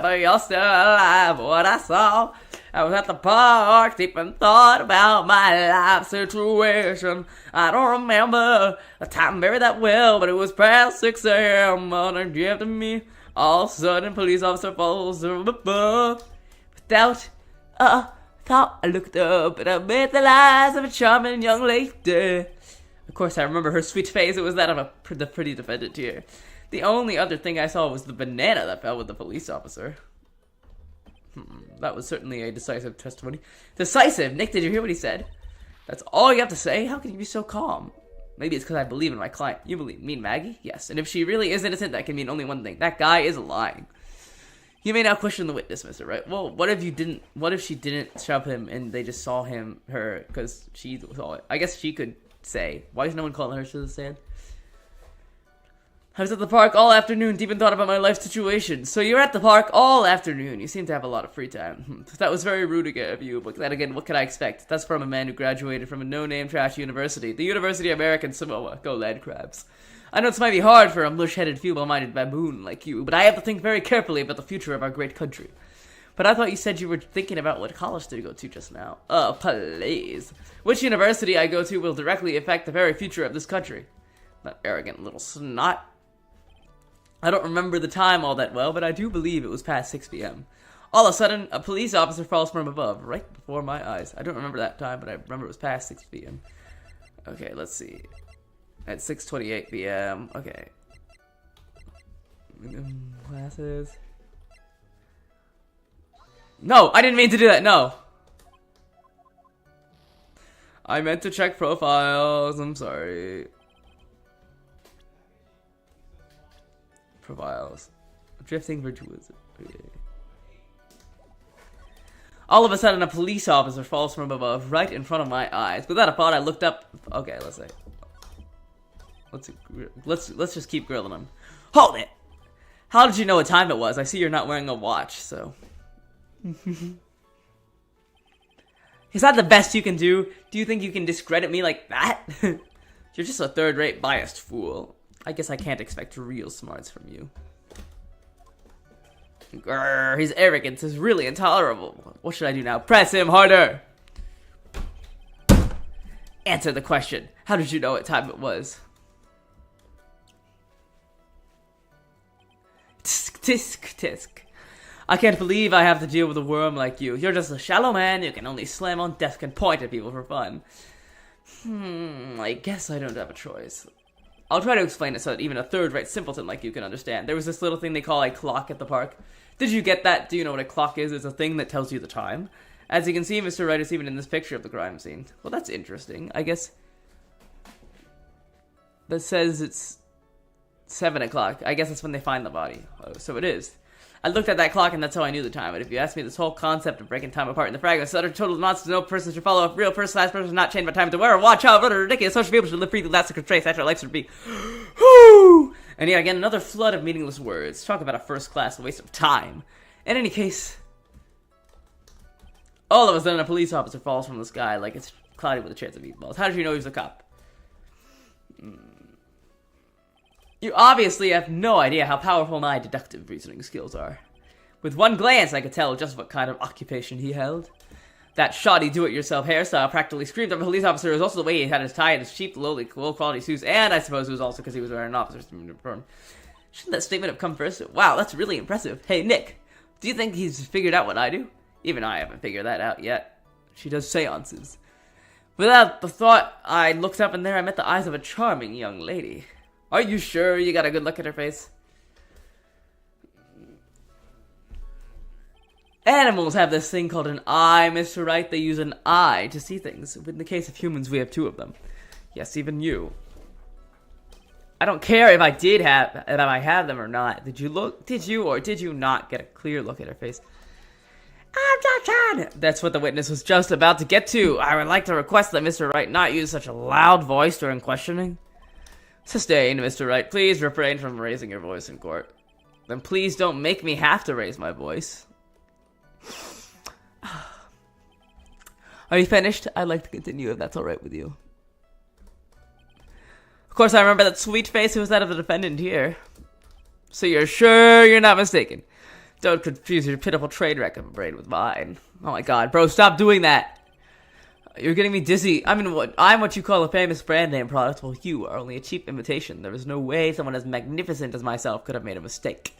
but you're still alive. What I saw, I was at the park, deep in thought about my life situation. I don't remember the time very that well, but it was past 6 a.m. on a gift to me. All of a sudden, police officer falls above. Without thought, I looked up and I met the eyes of a charming young lady. Of course, I remember her sweet face. It was that of the pretty defendant here. The only other thing I saw was the banana that fell with the police officer. That was certainly a decisive testimony. Decisive? Nick, did you hear what he said? That's all you have to say? How can you be so calm? Maybe it's because I believe in my client. You believe me, Maggie? Yes. And if she really is innocent, that can mean only one thing. That guy is lying. You may now question the witness, Mr. Wright. Well, what if she didn't shove him and they just saw her, because she saw it? I guess she could say. Why is no one calling her to the stand? I was at the park all afternoon, deep in thought about my life situation. So you're at the park all afternoon. You seem to have a lot of free time. That was very rude of you, but then again, what could I expect? That's from a man who graduated from a no-name trash university. The University of American Samoa. Go lead crabs. I know this might be hard for a mush-headed, feeble-minded baboon like you, but I have to think very carefully about the future of our great country. But I thought you said you were thinking about what college to go to just now. Oh, please. Which university I go to will directly affect the very future of this country. That arrogant little snot. I don't remember the time all that well, but I do believe it was past 6 p.m. All of a sudden, a police officer falls from above, right before my eyes. I don't remember that time, but I remember it was past 6 p.m. Okay, let's see. At 6:28 p.m. Okay. Glasses. No, I didn't mean to do that, no. I meant to check profiles, I'm sorry. Profiles. Drifting virtuoso. Okay. All of a sudden, a police officer falls from above, right in front of my eyes. Without a thought, I looked up. Okay, let's say. Let's just keep grilling him. Hold it! How did you know what time it was? I see you're not wearing a watch, so. Is that the best you can do? Do you think you can discredit me like that? You're just a third-rate biased fool. I guess I can't expect real smarts from you. Grrr, his arrogance is really intolerable. What should I do now? Press him harder! Answer the question. How did you know what time it was? Tisk, tisk, tisk. I can't believe I have to deal with a worm like you. You're just a shallow man who can only slam on desk and point at people for fun. I guess I don't have a choice. I'll try to explain it so that even a third-rate simpleton like you can understand. There was this little thing they call a clock at the park. Did you get that? Do you know what a clock is? It's a thing that tells you the time. As you can see, Mr. Wright is even in this picture of the crime scene. Well, that's interesting. I guess that says it's 7 o'clock. I guess that's when they find the body. Oh, so it is. I looked at that clock and that's how I knew the time. But if you ask me, this whole concept of breaking time apart in the fragments is utter total nonsense. No person should follow a real personalized person, not chained by time to wear a watch. How ridiculous. Social people should live free, that's the trace after life should be. Whoo! And yeah, again, another flood of meaningless words. Talk about a first-class waste of time. In any case, all of a sudden a police officer falls from the sky like it's cloudy with a chance of meatballs. How did you know he was a cop? You obviously have no idea how powerful my deductive reasoning skills are. With one glance, I could tell just what kind of occupation he held. That shoddy do-it-yourself hairstyle practically screamed of a police officer. It was also the way he had his tie and his cheap, low-quality suits, and I suppose it was also because he was wearing an officer's uniform. Shouldn't that statement have come first? Wow, that's really impressive. Hey, Nick, do you think he's figured out what I do? Even I haven't figured that out yet. She does seances. Without the thought, I looked up and there I met the eyes of a charming young lady. Are you sure you got a good look at her face? Animals have this thing called an eye, Mr. Wright. They use an eye to see things. In the case of humans, we have 2 of them. Yes, even you. I don't care if I have them or not. Did you look? Did you or did you not get a clear look at her face? Objection! That's what the witness was just about to get to. I would like to request that Mr. Wright not use such a loud voice during questioning. Sustained, Mr. Wright. Please refrain from raising your voice in court. Then please don't make me have to raise my voice. Are you finished? I'd like to continue if that's alright with you. Of course, I remember that sweet face. It was that of the defendant here. So you're sure you're not mistaken? Don't confuse your pitiful train wreck of a brain with mine. Oh my god, bro, stop doing that! You're getting me dizzy. I'm what you call a famous brand name product, while you are only a cheap imitation. There is no way someone as magnificent as myself could have made a mistake.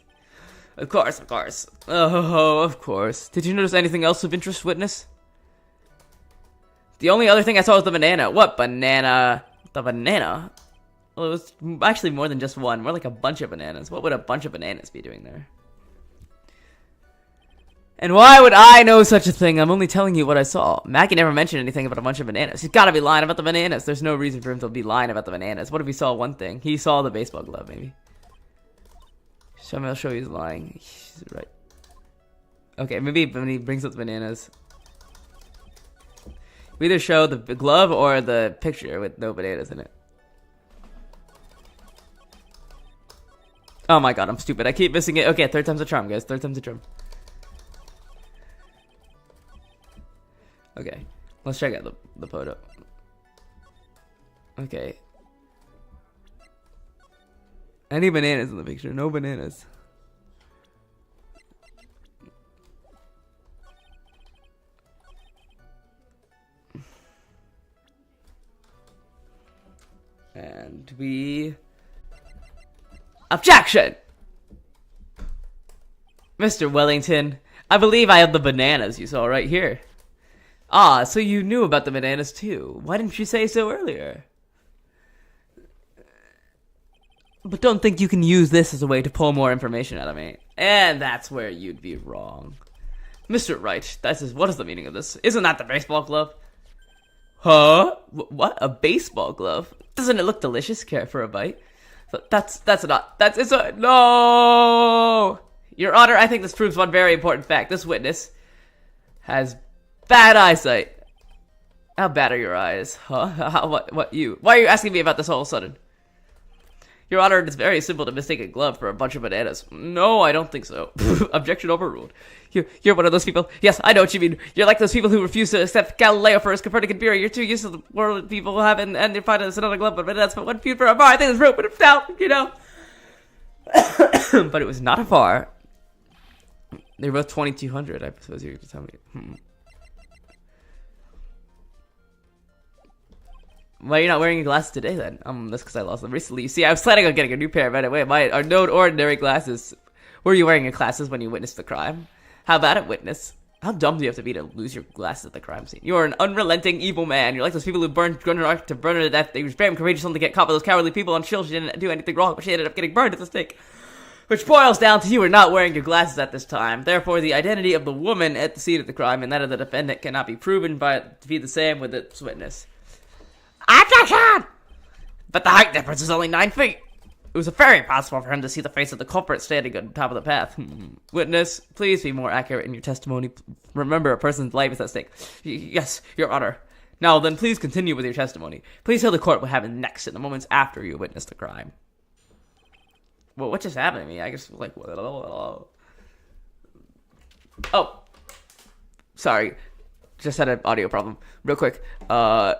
Of course, of course. Oh, of course. Did you notice anything else of interest, witness? The only other thing I saw was the banana. What banana? The banana? Well, it was actually more than just one. More like a bunch of bananas. What would a bunch of bananas be doing there? And why would I know such a thing? I'm only telling you what I saw. Mackie never mentioned anything about a bunch of bananas. He's gotta be lying about the bananas. There's no reason for him to be lying about the bananas. What if he saw one thing? He saw the baseball glove, maybe. I'll show you he's lying. He's right. Okay, maybe when he brings up the bananas. We either show the glove or the picture with no bananas in it. Oh my god, I'm stupid. I keep missing it. Okay, third time's a charm, guys. Third time's a charm. Okay, let's check out the photo. Okay. Any bananas in the picture? No bananas. And we... Objection! Mr. Wellington, I believe I have the bananas you saw right here. Ah, so you knew about the bananas too. Why didn't you say so earlier? But don't think you can use this as a way to pull more information out of me. And that's where you'd be wrong. Mr. Wright, what is the meaning of this? Isn't that the baseball glove? Huh? What? A baseball glove? Doesn't it look delicious? Care for a bite? No! Your Honor, I think this proves one very important fact. This witness has bad eyesight. How bad are your eyes? Huh? Why are you asking me about this all of a sudden? Your Honor, it's very simple to mistake a glove for a bunch of bananas. No, I don't think so. Objection overruled. You're one of those people. Yes, I know what you mean. You're like those people who refuse to accept Galileo for his Copernican theory. You're too used to the world people have, and you find it's another glove, but bananas. But one feud for a bar. I think it's rude, but it's down, you know. But it was not a bar. They were both 2,200. I suppose you could tell me. Why are you not wearing your glasses today then? That's because I lost them recently. You see, I was planning on getting a new pair right away. Mine are no ordinary glasses. Were you wearing your glasses when you witnessed the crime? How about it, witness? How dumb do you have to be to lose your glasses at the crime scene? You are an unrelenting, evil man. You're like those people who burned Gunnar to burn her to death. They were very courageous to get caught by those cowardly people on Shield. She didn't do anything wrong, but she ended up getting burned at the stake. Which boils down to you are not wearing your glasses at this time. Therefore, the identity of the woman at the scene of the crime and that of the defendant cannot be proven to be the same with its witness. Objection! But the height difference is only 9 feet. It was very impossible for him to see the face of the culprit standing on top of the path. Witness, please be more accurate in your testimony. Remember, a person's life is at stake. Yes, Your Honor. Now then, please continue with your testimony. Please tell the court what happened next in the moments after you witnessed the crime. Well, what just happened to me? I guess, like... Oh. Sorry. Just had an audio problem. Real quick. I'm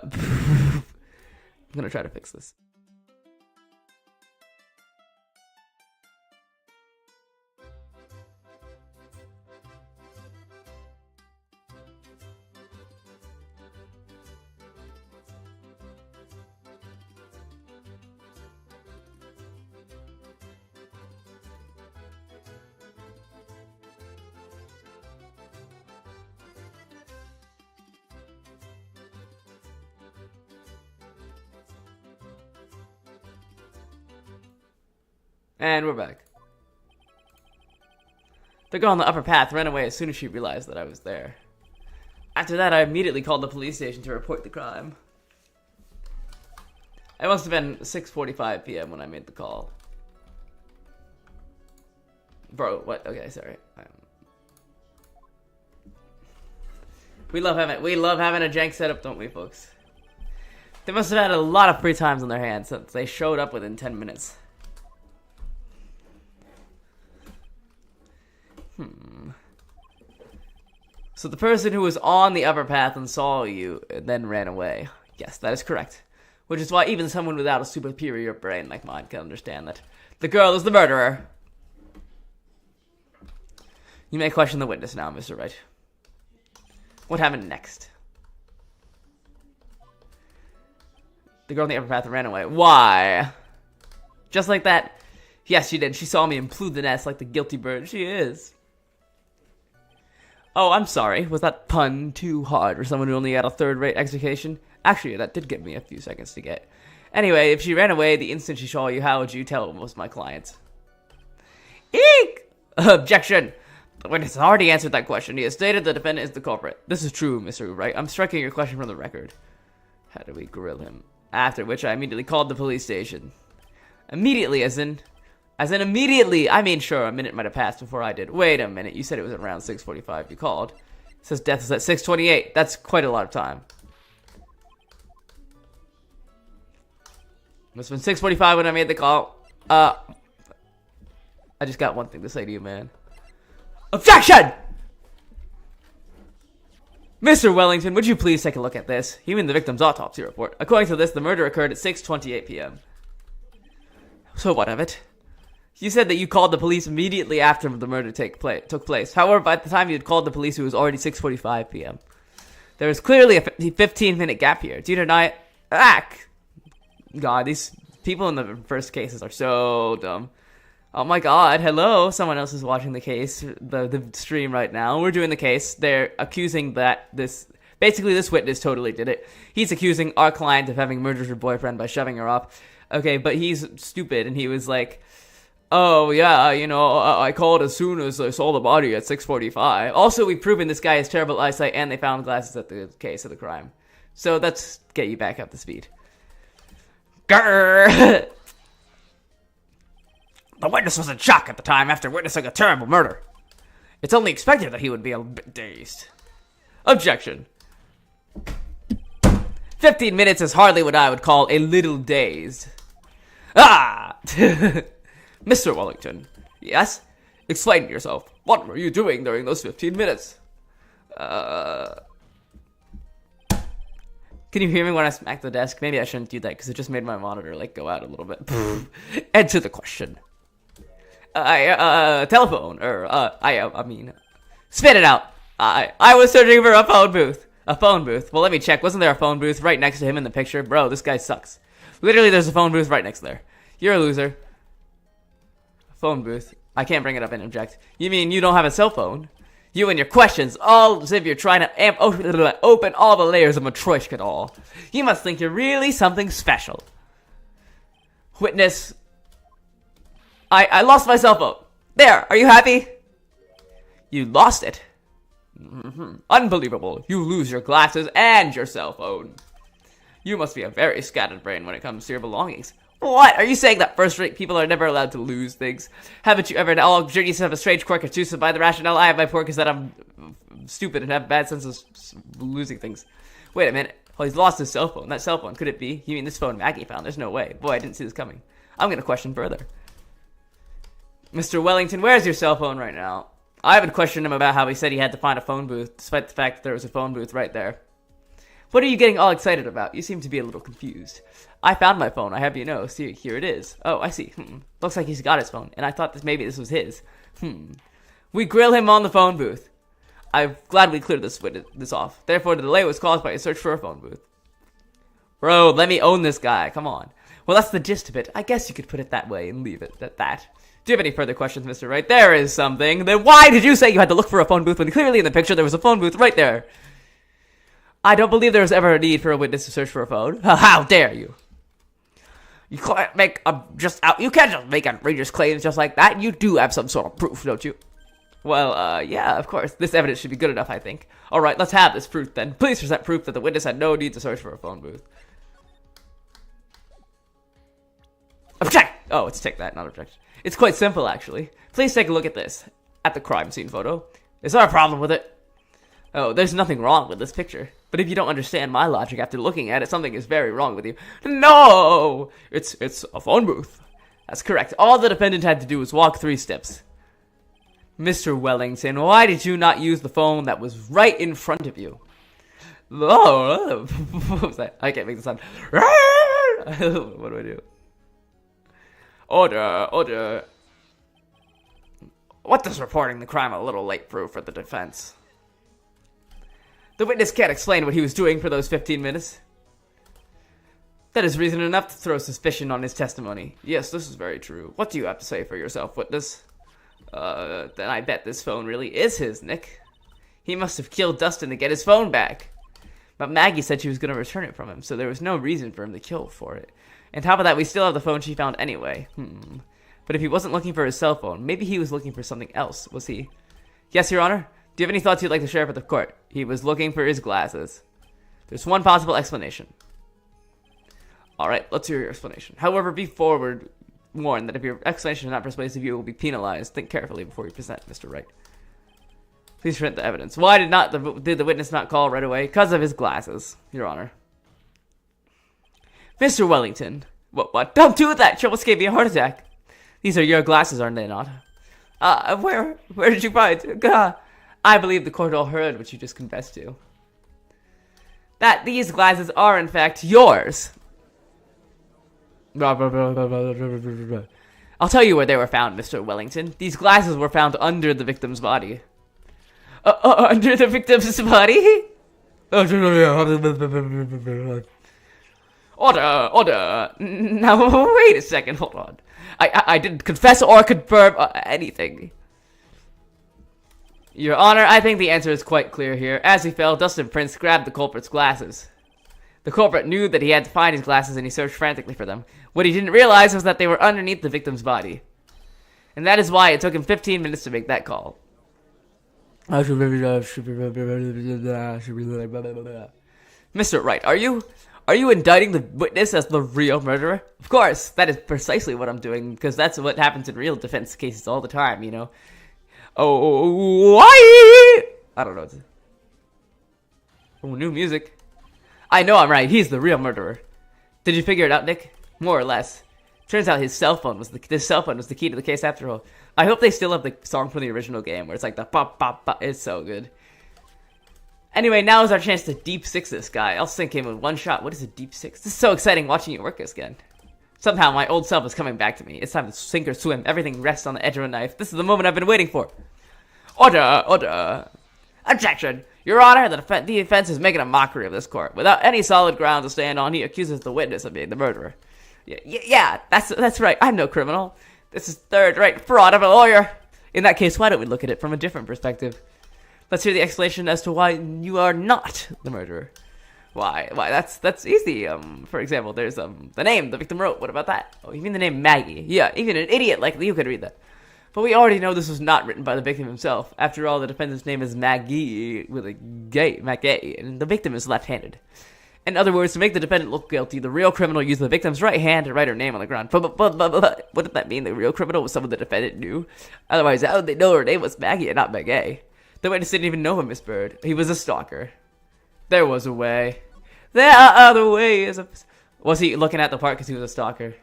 gonna try to fix this. And we're back. The girl on the upper path ran away as soon as she realized that I was there. After that, I immediately called the police station to report the crime. It must have been 6:45 p.m. when I made the call. Bro, what? Okay, sorry. We love having a jank setup, don't we, folks? They must have had a lot of free times on their hands since they showed up within 10 minutes. So the person who was on the upper path and saw you then ran away. Yes, that is correct. Which is why even someone without a superior brain like mine can understand that the girl is the murderer. You may question the witness now, Mr. Wright. What happened next? The girl on the upper path ran away. Why? Just like that? Yes, she did. She saw me and flew the nest like the guilty bird she is. Oh, I'm sorry. Was that pun too hard for someone who only had a third-rate education? Actually, that did give me a few seconds to get. Anyway, if she ran away the instant she saw you, how would you tell most of my clients? Eek! Objection! The witness has already answered that question. He has stated the defendant is the culprit. This is true, Mr. Wright. I'm striking your question from the record. How do we grill him? After which I immediately called the police station. Immediately, as in immediately. I mean, sure, a minute might have passed before I did. Wait a minute, you said it was around 6:45 you called. It says death is at 6:28. That's quite a lot of time. Must have been 6:45 when I made the call. I just got one thing to say to you, man. Objection! Mr. Wellington, would you please take a look at this? You mean the victim's autopsy report. According to this, the murder occurred at 6:28 p.m. So what of it? You said that you called the police immediately after the murder took place. However, by the time you had called the police, it was already 6:45 p.m. There was clearly a 15-minute gap here. Do you deny it? God, these people in the first cases are so dumb. Oh my god, hello, someone else is watching the case, the stream right now. We're doing the case. They're accusing that this witness totally did it. He's accusing our client of having murdered her boyfriend by shoving her up. Okay, but he's stupid, and he was like, oh yeah, I called as soon as I saw the body at 6:45. Also, we've proven this guy has terrible eyesight, and they found glasses at the case of the crime. So let's get you back up to speed. Grrr! The witness was in shock at the time after witnessing a terrible murder. It's only expected that he would be a bit dazed. Objection. 15 minutes is hardly what I would call a little dazed. Mr. Wellington. Yes? Explain yourself. What were you doing during those 15 minutes? Can you hear me when I smack the desk? Maybe I shouldn't do that because it just made my monitor go out a little bit. And to the question. Telephone, spit it out. I was searching for a phone booth. A phone booth. Well, let me check. Wasn't there a phone booth right next to him in the picture? Bro, this guy sucks. Literally, there's a phone booth right next there. You're a loser. Phone booth. I can't bring it up and object. You mean you don't have a cell phone? You and your questions, all as if you're trying to open all the layers of Matryoshka doll. You must think you're really something special. Witness. I lost my cell phone. There, are you happy? You lost it. Unbelievable. You lose your glasses and your cell phone. You must be a very scattered brain when it comes to your belongings. What? Are you saying that first-rate people are never allowed to lose things? Haven't you ever? All journeys have a strange quirk intuitive by the rationale I have my quirk is that I'm stupid and have bad sense of losing things. Wait a minute. Oh, he's lost his cell phone. That cell phone, could it be? You mean this phone Maggie found? There's no way. Boy, I didn't see this coming. I'm going to question further. Mr. Wellington, where's your cell phone right now? I haven't questioned him about how he said he had to find a phone booth, despite the fact that there was a phone booth right there. What are you getting all excited about? You seem to be a little confused. I found my phone, I have you know. See, here it is. Oh, I see. Looks like he's got his phone, and I thought maybe this was his. We grill him on the phone booth. I've gladly cleared this off. Therefore, the delay was caused by a search for a phone booth. Bro, let me own this guy. Come on. Well, that's the gist of it. I guess you could put it that way and leave it at that. Do you have any further questions, Mr. Wright? There is something. Then why did you say you had to look for a phone booth when clearly in the picture there was a phone booth right there? I don't believe there was ever a need for a witness to search for a phone. How dare you? You can't you can't just make outrageous claims just like that. You do have some sort of proof, don't you? Well, yeah, of course. This evidence should be good enough, I think. Alright, let's have this proof then. Please present proof that the witness had no need to search for a phone booth. Object! Oh, it's take that, not objection. It's quite simple, actually. Please take a look at this. At the crime scene photo. Is there a problem with it? Oh, there's nothing wrong with this picture. But if you don't understand my logic after looking at it, something is very wrong with you. No! It's a phone booth. That's correct. All the defendant had to do was walk 3 steps. Mr. Wellington, why did you not use the phone that was right in front of you? Oh, what was that? I can't make the sound. What do I do? Order. What does reporting the crime a little late prove for the defense? The witness can't explain what he was doing for those 15 minutes. That is reason enough to throw suspicion on his testimony. Yes, this is very true. What do you have to say for yourself, witness? Then I bet this phone really is his, Nick. He must have killed Dustin to get his phone back. But Maggie said she was going to return it from him, so there was no reason for him to kill for it. And top of that, we still have the phone she found anyway. But if he wasn't looking for his cell phone, maybe he was looking for something else, was he? Yes, Your Honor? Do you have any thoughts you'd like to share with the court? He was looking for his glasses. There's one possible explanation. Alright, let's hear your explanation. However, be warned that if your explanation is not persuasive, you will be penalized. Think carefully before you present, Mr. Wright. Please present the evidence. Why did the witness not call right away? Because of his glasses, Your Honor. Mr. Wellington, What? Don't do that! You almost gave me a heart attack. These are your glasses, aren't they not? Where did you find? I believe the court all heard what you just confessed to. That these glasses are, in fact, yours. I'll tell you where they were found, Mr. Wellington. These glasses were found under the victim's body. Under the victim's body? Order. Now, wait a second, hold on. I didn't confess or confirm anything. Your Honor, I think the answer is quite clear here. As he fell, Dustin Prince grabbed the culprit's glasses. The culprit knew that he had to find his glasses and he searched frantically for them. What he didn't realize was that they were underneath the victim's body. And that is why it took him 15 minutes to make that call. Mr. Wright, are you indicting the witness as the real murderer? Of course, that is precisely what I'm doing, because that's what happens in real defense cases all the time, you know. Oh, why? I don't know. Oh, new music. I know I'm right. He's the real murderer. Did you figure it out, Nick? More or less. Turns out his cell phone was the key to the case after all. I hope they still have the song from the original game where it's like the pop pop pop. It's so good. Anyway, now is our chance to deep six this guy. I'll sink him with one shot. What is a deep six? This is so exciting watching you work this again. Somehow my old self is coming back to me. It's time to sink or swim. Everything rests on the edge of a knife. This is the moment I've been waiting for. Order. Objection. Your Honor, the defense is making a mockery of this court. Without any solid ground to stand on, he accuses the witness of being the murderer. Yeah, that's right. I'm no criminal. This is third-rate fraud of a lawyer. In that case, why don't we look at it from a different perspective? Let's hear the explanation as to why you are not the murderer. Why? That's easy. For example, there's the name the victim wrote. What about that? Oh, you mean the name Maggie? Yeah, even an idiot like you could read that. But we already know this was not written by the victim himself. After all, the defendant's name is Maggie with a Maggie, and the victim is left-handed. In other words, to make the defendant look guilty, the real criminal used the victim's right hand to write her name on the ground. But what did that mean? The real criminal was someone the defendant knew? Otherwise, how would they know her name was Maggie and not Maggie? The witness didn't even know him, Miss Bird. He was a stalker. There was a way. There are other ways. Was he looking at the part because he was a stalker?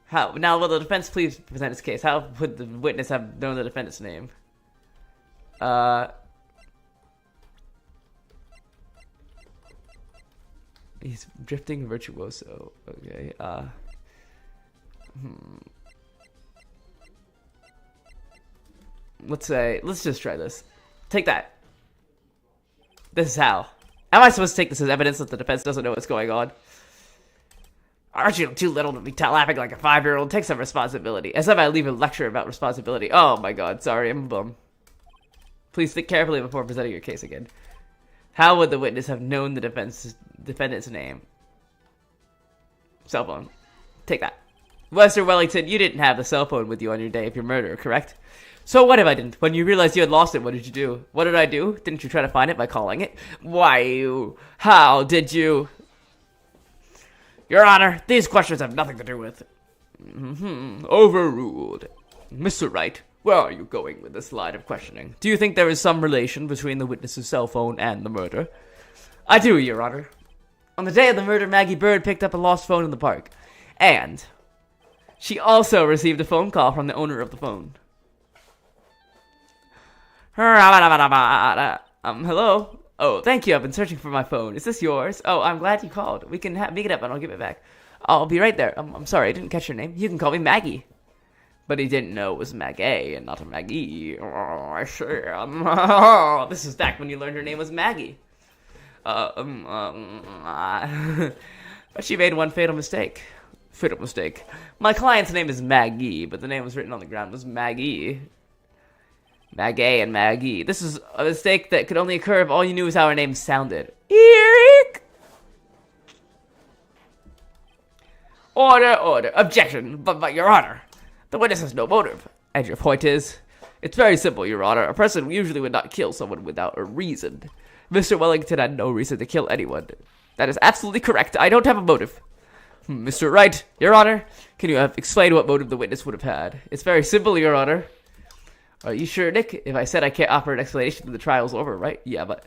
How? Now, will the defense please present its case? How would the witness have known the defendant's name? He's drifting virtuoso. Okay. Let's just try this. Take that. This is how. Am I supposed to take this as evidence that the defense doesn't know what's going on? Aren't you too little to be laughing like a 5-year-old? Take some responsibility. As if I leave a lecture about responsibility. Oh my god, sorry, I'm a bum. Please think carefully before presenting your case again. How would the witness have known the defendant's name? Cell phone. Take that. Mr. Wellington, you didn't have the cell phone with you on your day of your murder, correct? So what if I didn't? When you realized you had lost it, what did you do? What did I do? Didn't you try to find it by calling it? Why, how did you? Your Honor, these questions have nothing to do with... Overruled. Mr. Wright, where are you going with this line of questioning? Do you think there is some relation between the witness's cell phone and the murder? I do, Your Honor. On the day of the murder, Maggie Bird picked up a lost phone in the park. And she also received a phone call from the owner of the phone. Hello? Oh, thank you. I've been searching for my phone. Is this yours? Oh, I'm glad you called. We can make it up and I'll give it back. I'll be right there. I'm sorry, I didn't catch your name. You can call me Maggie. But he didn't know it was Maggie and not a Maggie. Oh, I see. This is back when you learned her name was Maggie. But she made one fatal mistake. My client's name is Maggie, but the name was written on the ground was Maggie. Maggie and Maggie. This is a mistake that could only occur if all you knew is how her name sounded. Eric! Order. Objection. But Your Honor, the witness has no motive. And your point is? It's very simple, Your Honor. A person usually would not kill someone without a reason. Mr. Wellington had no reason to kill anyone. That is absolutely correct. I don't have a motive. Mr. Wright, Your Honor, can you explain what motive the witness would have had? It's very simple, Your Honor. Are you sure, Nick? If I said I can't offer an explanation, the trial's over, right? Yeah, but...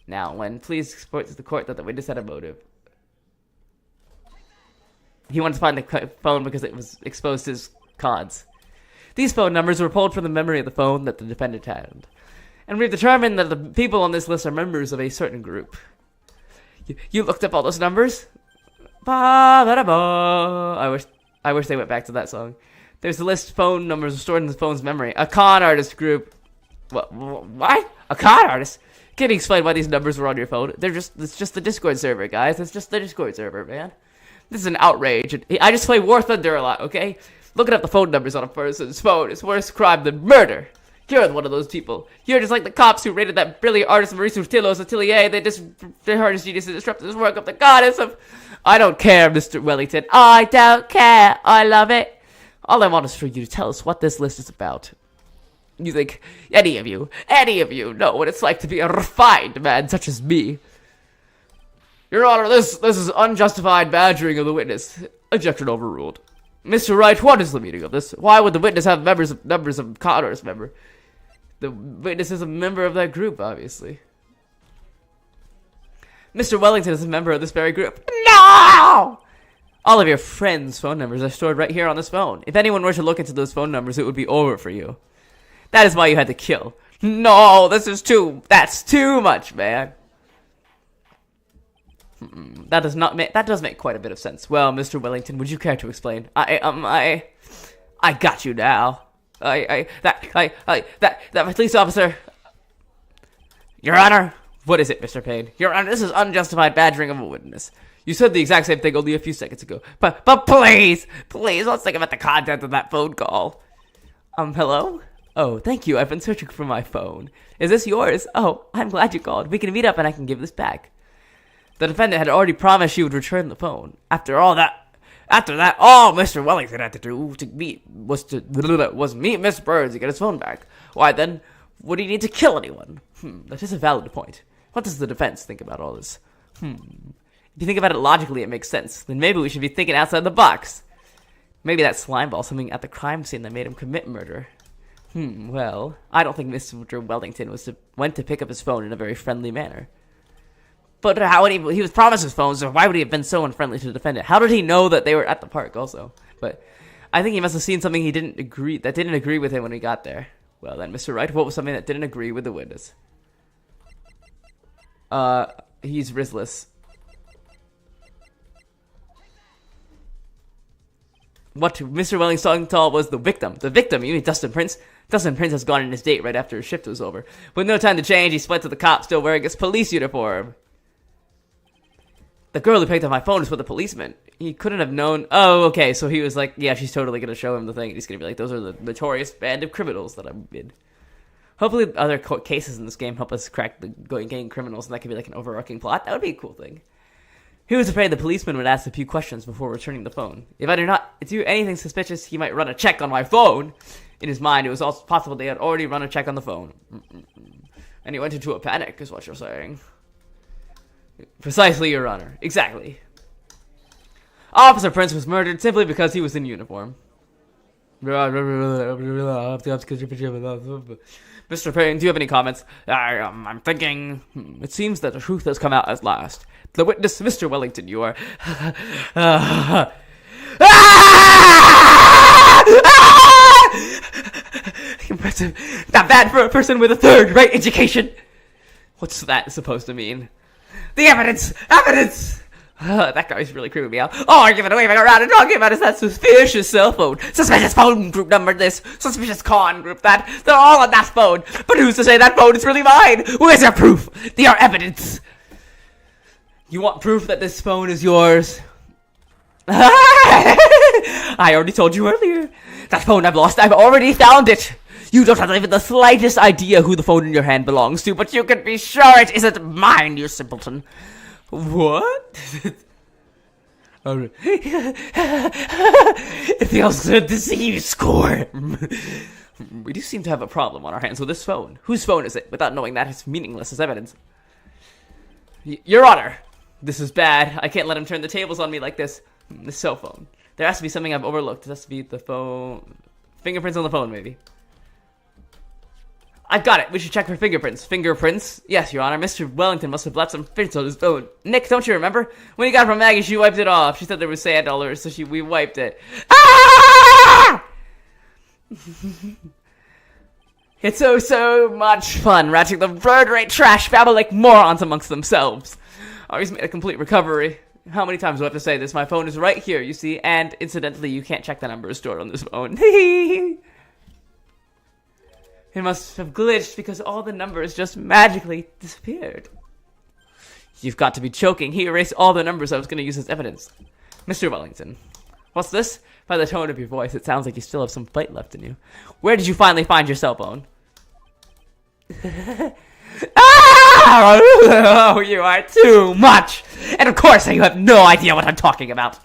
Now, please report to the court that the witness had a motive. He wanted to find the phone because it was exposed to his cards. These phone numbers were pulled from the memory of the phone that the defendant had. And we've determined that the people on this list are members of a certain group. You looked up all those numbers? Ba-da-ba. I wish they went back to that song. There's a list of phone numbers stored in the phone's memory. A con artist group. What? A con artist? Can you explain why these numbers were on your phone? It's just the Discord server, guys. It's just the Discord server, man. This is an outrage. I just play War Thunder a lot, okay? Looking up the phone numbers on a person's phone is worse crime than murder. You're one of those people. You're just like the cops who raided that brilliant artist Maurice Rutillo's atelier. They heard his genius and disrupted his work of the goddess of... I don't care, Mr. Wellington. I don't care. I love it. All I want is for you to tell us what this list is about. You think any of you know what it's like to be a refined man such as me? Your Honor, this is unjustified badgering of the witness. Objection overruled. Mr. Wright, what is the meaning of this? Why would the witness have numbers of Connor's member? The witness is a member of that group, obviously. Mr. Wellington is a member of this very group. No! All of your friends' phone numbers are stored right here on this phone. If anyone were to look into those phone numbers, it would be over for you. That is why you had to kill. No, that's too much, man. That does make quite a bit of sense. Well, Mr. Wellington, would you care to explain? I got you now. That police officer. Your Honor. What is it, Mr. Payne? Your Honor, this is unjustified badgering of a witness. You said the exact same thing only a few seconds ago. But please, let's think about the content of that phone call. Hello? Oh, thank you. I've been searching for my phone. Is this yours? Oh, I'm glad you called. We can meet up and I can give this back. The defendant had already promised she would return the phone. After that, all Mr. Wellington had to do was meet Miss Burns to get his phone back. Why then would he need to kill anyone? That is a valid point. What does the defense think about all this? If you think about it logically, it makes sense. Then maybe we should be thinking outside the box. Maybe that slime ball something at the crime scene that made him commit murder. Well, I don't think Mr. Wellington went to pick up his phone in a very friendly manner. But how would he was promised his phone, so why would he have been so unfriendly to the defendant? How did he know that they were at the park also? But I think he must have seen something that didn't agree with him when he got there. Well then, Mr. Wright, what was something that didn't agree with the witness? He's Rizless. What Mr. Wellington saw was the victim. The victim, you mean Dustin Prince? Dustin Prince has gone on his date right after his shift was over. With no time to change, he split to the cop, still wearing his police uniform. The girl who picked up my phone is with a policeman. He couldn't have known... Oh, okay, so he was like, yeah, she's totally going to show him the thing. He's going to be like, those are the notorious band of criminals that I'm in. Hopefully other court cases in this game help us crack the gang criminals, and that could be like an overarching plot. That would be a cool thing. He was afraid the policeman would ask a few questions before returning the phone. If I do not do anything suspicious, he might run a check on my phone. In his mind, it was also possible they had already run a check on the phone. And he went into a panic, is what you're saying. Precisely, Your Honor. Exactly. Officer Prince was murdered simply because he was in uniform. Mr. Payne, do you have any comments? I'm thinking... It seems that the truth has come out at last. The witness, Mr. Wellington, you are... Impressive. Not bad for a person with a third-rate education. What's that supposed to mean? The evidence! Evidence! That guy's really creeping me out. Oh, you're giving away around and talking about is that suspicious cell phone. Suspicious phone group number this. Suspicious con group that. They're all on that phone. But who's to say that phone is really mine? Where's your proof? Your evidence. You want proof that this phone is yours? I already told you earlier. That phone I've lost, I've already found it. You don't have even the slightest idea who the phone in your hand belongs to, but you can be sure it isn't mine, you simpleton. What? It feels good to see you score. We do seem to have a problem on our hands with this phone. Whose phone is it? Without knowing that, it's meaningless as evidence. Your Honor, this is bad. I can't let him turn the tables on me like this. This cell phone. There has to be something I've overlooked. It has to be the phone. Fingerprints on the phone, maybe. I've got it. We should check for fingerprints. Fingerprints? Yes, Your Honor. Mr. Wellington must have left some prints on his phone. Nick, don't you remember? When he got it from Maggie, she wiped it off. She said there was sand all over, so we wiped it. Ah! It's so much fun watching the bird rate trash babble like morons amongst themselves. Always made a complete recovery. How many times do I have to say this? My phone is right here, you see, and incidentally, you can't check the number stored on this phone. It must have glitched because all the numbers just magically disappeared. You've got to be joking. He erased all the numbers I was going to use as evidence. Mr. Wellington. What's this? By the tone of your voice, it sounds like you still have some fight left in you. Where did you finally find your cell phone? Oh, you are too much! And of course you have no idea what I'm talking about.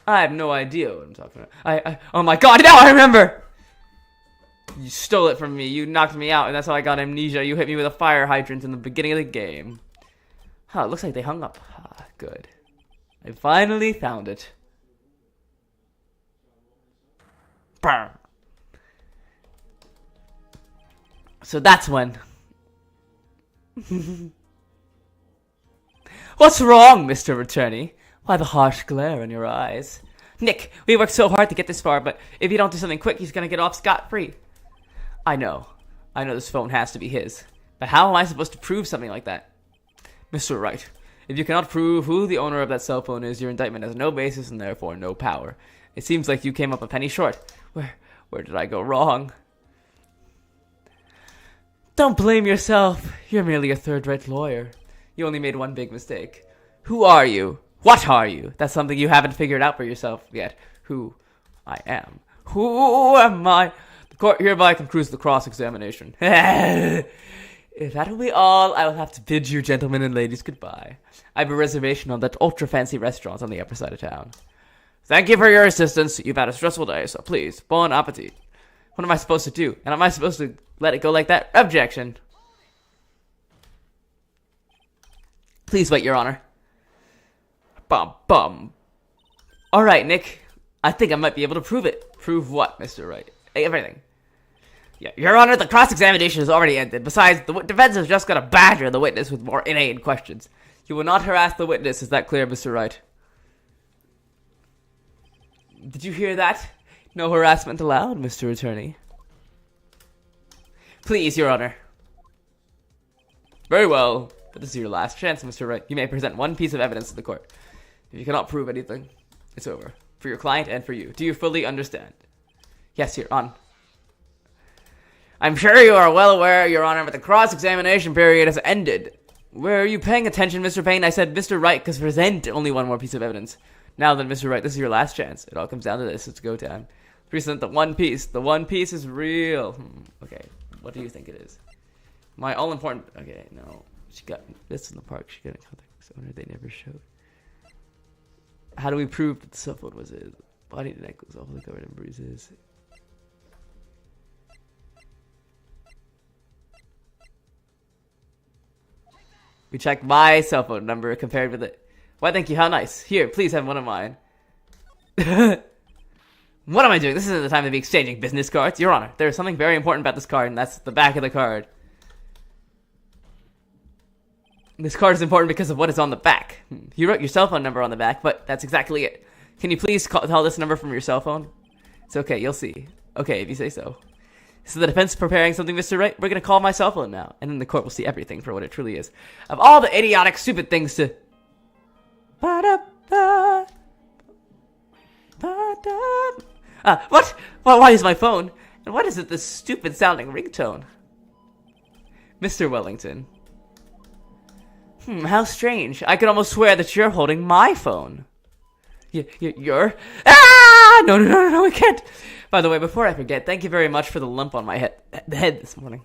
I have no idea what I'm talking about. Oh my god, now I remember! You stole it from me, you knocked me out, and that's how I got amnesia. You hit me with a fire hydrant in the beginning of the game. Huh, it looks like they hung up. Ah, good. I finally found it. Brr. So that's when. What's wrong, Mr. Attorney? Why the harsh glare in your eyes? Nick, we worked so hard to get this far, but if you don't do something quick, he's gonna get off scot-free. I know this phone has to be his. But how am I supposed to prove something like that? Mr. Wright, if you cannot prove who the owner of that cell phone is, your indictment has no basis and therefore no power. It seems like you came up a penny short. Where did I go wrong? Don't blame yourself. You're merely a third-rate lawyer. You only made one big mistake. Who are you? What are you? That's something you haven't figured out for yourself yet. Who I am. Who am I? The court hereby concludes the cross-examination. If that will be all, I will have to bid you gentlemen and ladies goodbye. I have a reservation on that ultra-fancy restaurant on the upper side of town. Thank you for your assistance. You've had a stressful day, so please, bon appetit. What am I supposed to do? And am I supposed to let it go like that? Objection. Please wait, Your Honor. Bum. Alright, Nick. I think I might be able to prove it. Prove what, Mr. Wright? Everything. Yeah, Your Honor, the cross-examination has already ended. Besides, the defense has just got to badger the witness with more inane questions. You will not harass the witness. Is that clear, Mr. Wright? Did you hear that? No harassment allowed, Mr. Attorney. Please, Your Honor. Very well. But this is your last chance, Mr. Wright. You may present one piece of evidence to the court. If you cannot prove anything, it's over. For your client and for you. Do you fully understand? Yes, Your Honor. I'm sure you are well aware, Your Honor, but the cross-examination period has ended. Were you paying attention, Mr. Payne? I said Mr. Wright, because present only one more piece of evidence. Now then, Mr. Wright, this is your last chance. It all comes down to this. It's go time. Present the one piece. The one piece is real. Okay, what do you think it is? My all-important... Okay, no. She got this in the park. She got a contact owner they never showed. How do we prove that the cell phone was his? Body and neck was awfully covered in bruises. We checked my cell phone number compared with it. Why, thank you. How nice. Here, please have one of mine. What am I doing? This isn't the time to be exchanging business cards. Your Honor, there is something very important about this card, and that's the back of the card. This card is important because of what is on the back. You wrote your cell phone number on the back, but that's exactly it. Can you please call this number from your cell phone? It's okay, you'll see. Okay, if you say so. So the defense preparing something, Mr. Wright? We're going to call my cell phone now, and then the court will see everything for what it truly is. Of all the idiotic, stupid things to... What? Why is my phone? And what is it, this stupid-sounding ringtone? Mr. Wellington. How strange. I could almost swear that you're holding my phone. You're... Ah! No, I can't. By the way, before I forget, thank you very much for the lump on my head this morning.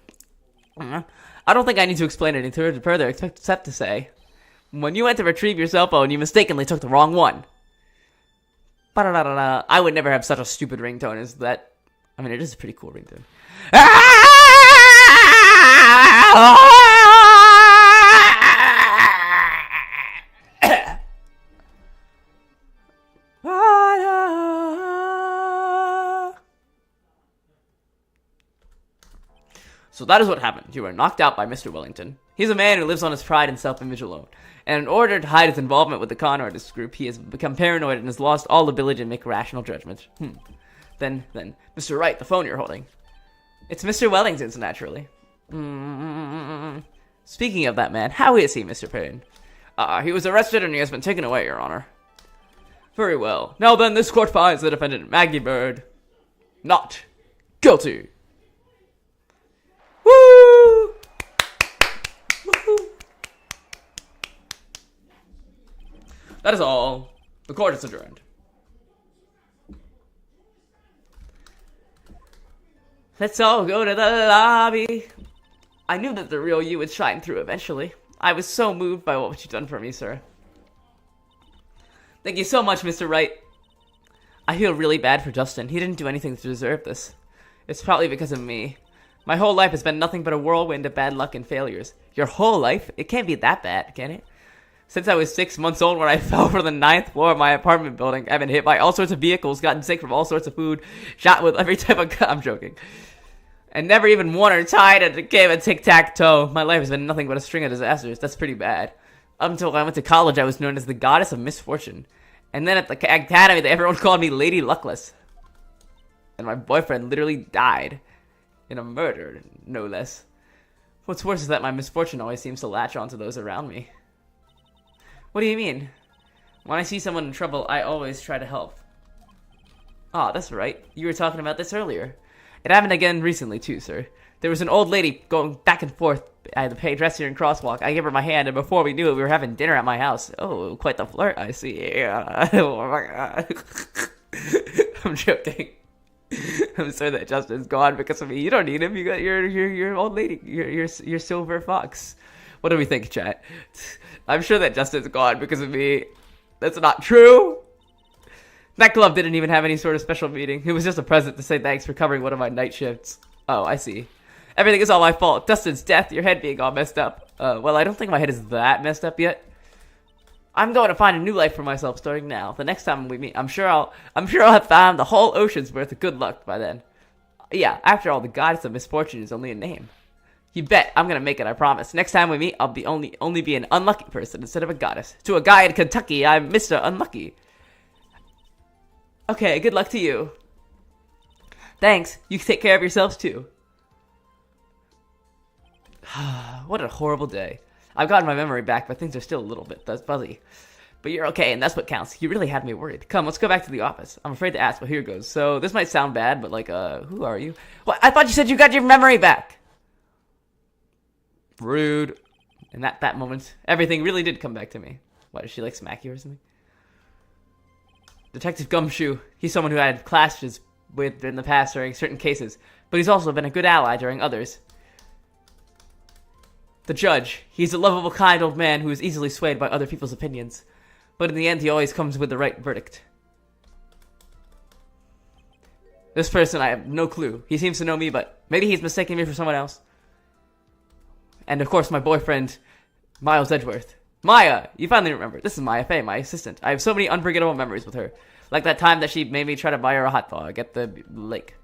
I don't think I need to explain any further, except to say, when you went to retrieve your cell phone, you mistakenly took the wrong one. I would never have such a stupid ringtone as that. I mean, it is a pretty cool ringtone. So that is what happened. You were knocked out by Mr. Wellington. He's a man who lives on his pride and self-image alone. And in order to hide his involvement with the con artist group, he has become paranoid and has lost all ability to make rational judgment. Then, Mr. Wright, the phone you're holding. It's Mr. Wellington's, naturally. Speaking of that man, how is he, Mr. Payne? He was arrested and he has been taken away, Your Honor. Very well. Now then, this court finds the defendant, Maggie Bird, not guilty. Woo! Woo-hoo. That is all. The court is adjourned. Let's all go to the lobby. I knew that the real you would shine through eventually. I was so moved by what you've done for me, sir. Thank you so much, Mr. Wright. I feel really bad for Justin. He didn't do anything to deserve this. It's probably because of me. My whole life has been nothing but a whirlwind of bad luck and failures. Your whole life? It can't be that bad, can it? Since I was 6 months old when I fell from the 9th floor of my apartment building, I've been hit by all sorts of vehicles, gotten sick from all sorts of food, shot with every type of gun. I'm joking. And never even won or tied at a game of tic-tac-toe. My life has been nothing but a string of disasters. That's pretty bad. Up until I went to college, I was known as the Goddess of Misfortune. And then at the academy, everyone called me Lady Luckless. And my boyfriend literally died. In a murder, no less. What's worse is that my misfortune always seems to latch onto those around me. What do you mean? When I see someone in trouble, I always try to help. Ah, that's right. You were talking about this earlier. It happened again recently, too, sir. There was an old lady going back and forth at the Dressier crosswalk. I gave her my hand, and before we knew it, we were having dinner at my house. Oh, quite the flirt, I see. Oh, my God. I'm joking. I'm sorry that Justin's gone because of me. You don't need him. You got your old lady, your silver fox. What do we think, chat? I'm sure that Justin's gone because of me. That's not true. That club didn't even have any sort of special meeting. It was just a present to say thanks for covering one of my night shifts. Oh, I see. Everything is all my fault. Dustin's death, your head being all messed up. Well, I don't think my head is that messed up yet. I'm going to find a new life for myself starting now. The next time we meet, I'm sure I'll have found the whole ocean's worth of good luck by then. Yeah, after all, the Goddess of Misfortune is only a name. You bet. I'm gonna make it, I promise. Next time we meet, I'll be only be an unlucky person instead of a goddess. To a guy in Kentucky, I'm Mr. Unlucky. Okay, good luck to you. Thanks. You can take care of yourselves too. What a horrible day. I've gotten my memory back, but things are still a little bit fuzzy. But you're okay, and that's what counts. You really had me worried. Come, let's go back to the office. I'm afraid to ask, but here goes. So, this might sound bad, but who are you? What? I thought you said you got your memory back. Rude. And at that moment, everything really did come back to me. Why, did she smack you or something? Detective Gumshoe. He's someone who I had clashes with in the past during certain cases, but he's also been a good ally during others. The judge. He's a lovable, kind old man who is easily swayed by other people's opinions, but in the end, he always comes with the right verdict. This person, I have no clue. He seems to know me, but maybe he's mistaking me for someone else. And of course, my boyfriend, Miles Edgeworth. Maya! You finally remember. This is Maya Fey, my assistant. I have so many unforgettable memories with her. Like that time that she made me try to buy her a hot dog at the lake.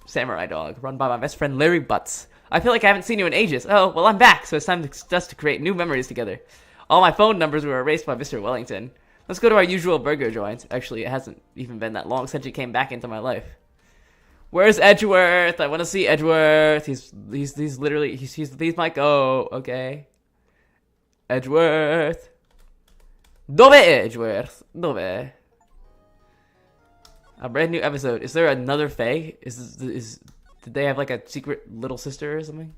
Samurai dog, run by my best friend Larry Butts. I feel like I haven't seen you in ages. Oh, well, I'm back, so it's time for us to create new memories together. All my phone numbers were erased by Mr. Wellington. Let's go to our usual burger joint. Actually, it hasn't even been that long since he came back into my life. Where's Edgeworth? I want to see Edgeworth. He's literally, he's my go, okay? Edgeworth. Dove Edgeworth? Dove? A brand new episode. Is there another Faye? Did they have a secret little sister or something?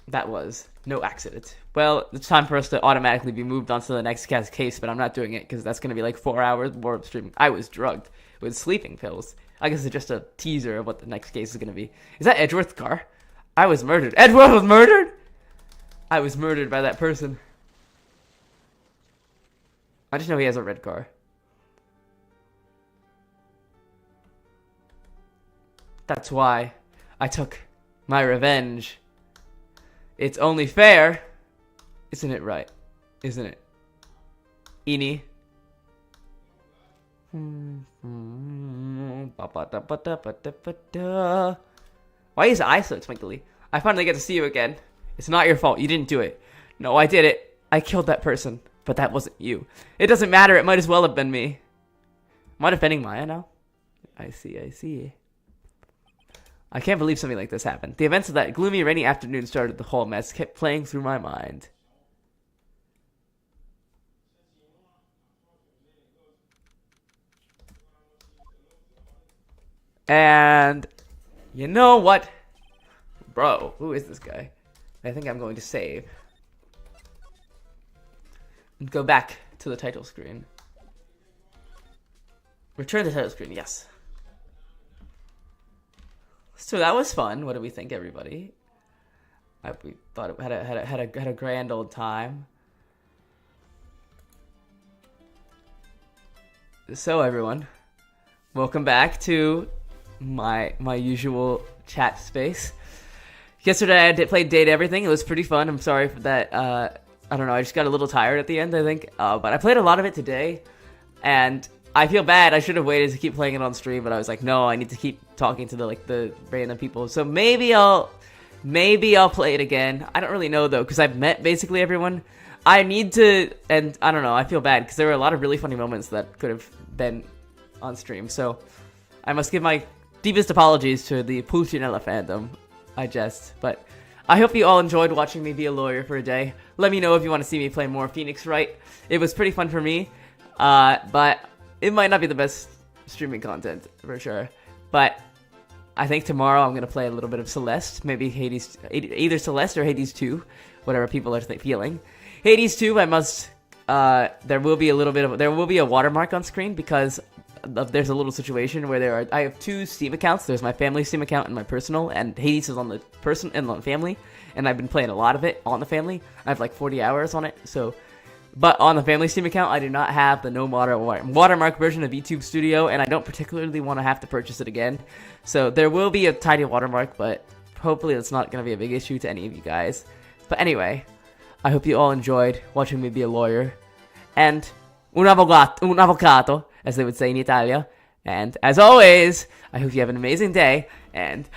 That was no accident. Well, it's time for us to automatically be moved on to the next case, but I'm not doing it because that's going to be 4 hours more of streaming. I was drugged with sleeping pills. I guess it's just a teaser of what the next case is going to be. Is that Edgeworth's car? I was murdered. Edgeworth was murdered? I was murdered by that person. I just know he has a red car. That's why I took my revenge. It's only fair. Isn't it right? Isn't it? Eenie. Why is the eye so twinkly? I finally get to see you again. It's not your fault. You didn't do it. No, I did it. I killed that person. But that wasn't you. It doesn't matter. It might as well have been me. Am I defending Maya now? I see. I can't believe something like this happened. The events of that gloomy, rainy afternoon started the whole mess, kept playing through my mind. And you know what? Bro, who is this guy? I think I'm going to save. And go back to the title screen. Return to the title screen, yes. So that was fun. What do we think, everybody? We thought it had a grand old time. So everyone, welcome back to my usual chat space. Yesterday I played Date Everything. It was pretty fun. I'm sorry for that. I don't know. I just got a little tired at the end, I think. But I played a lot of it today, and I feel bad. I should have waited to keep playing it on stream, but I was like, no, I need to keep talking to the random people. So maybe I'll play it again. I don't really know though, because I've met basically everyone. I need to, and I don't know. I feel bad because there were a lot of really funny moments that could have been on stream. So I must give my deepest apologies to the Pulcinella fandom. I jest, but I hope you all enjoyed watching me be a lawyer for a day. Let me know if you want to see me play more Phoenix Wright. It was pretty fun for me, but it might not be the best streaming content for sure. But I think tomorrow I'm gonna play a little bit of Celeste, maybe Hades, either Celeste or Hades 2, whatever people are feeling. Hades 2, I must. There will be a watermark on screen because there's a little situation where I have two Steam accounts. There's my family Steam account and my personal, and Hades is on the person and on family, and I've been playing a lot of it on the family. I have like 40 hours on it, so. But on the family Steam account, I do not have the no watermark version of YouTube Studio, and I don't particularly want to have to purchase it again. So there will be a tiny watermark, but hopefully that's not going to be a big issue to any of you guys. But anyway, I hope you all enjoyed watching me be a lawyer. And un avvocato, as they would say in Italia. And as always, I hope you have an amazing day, and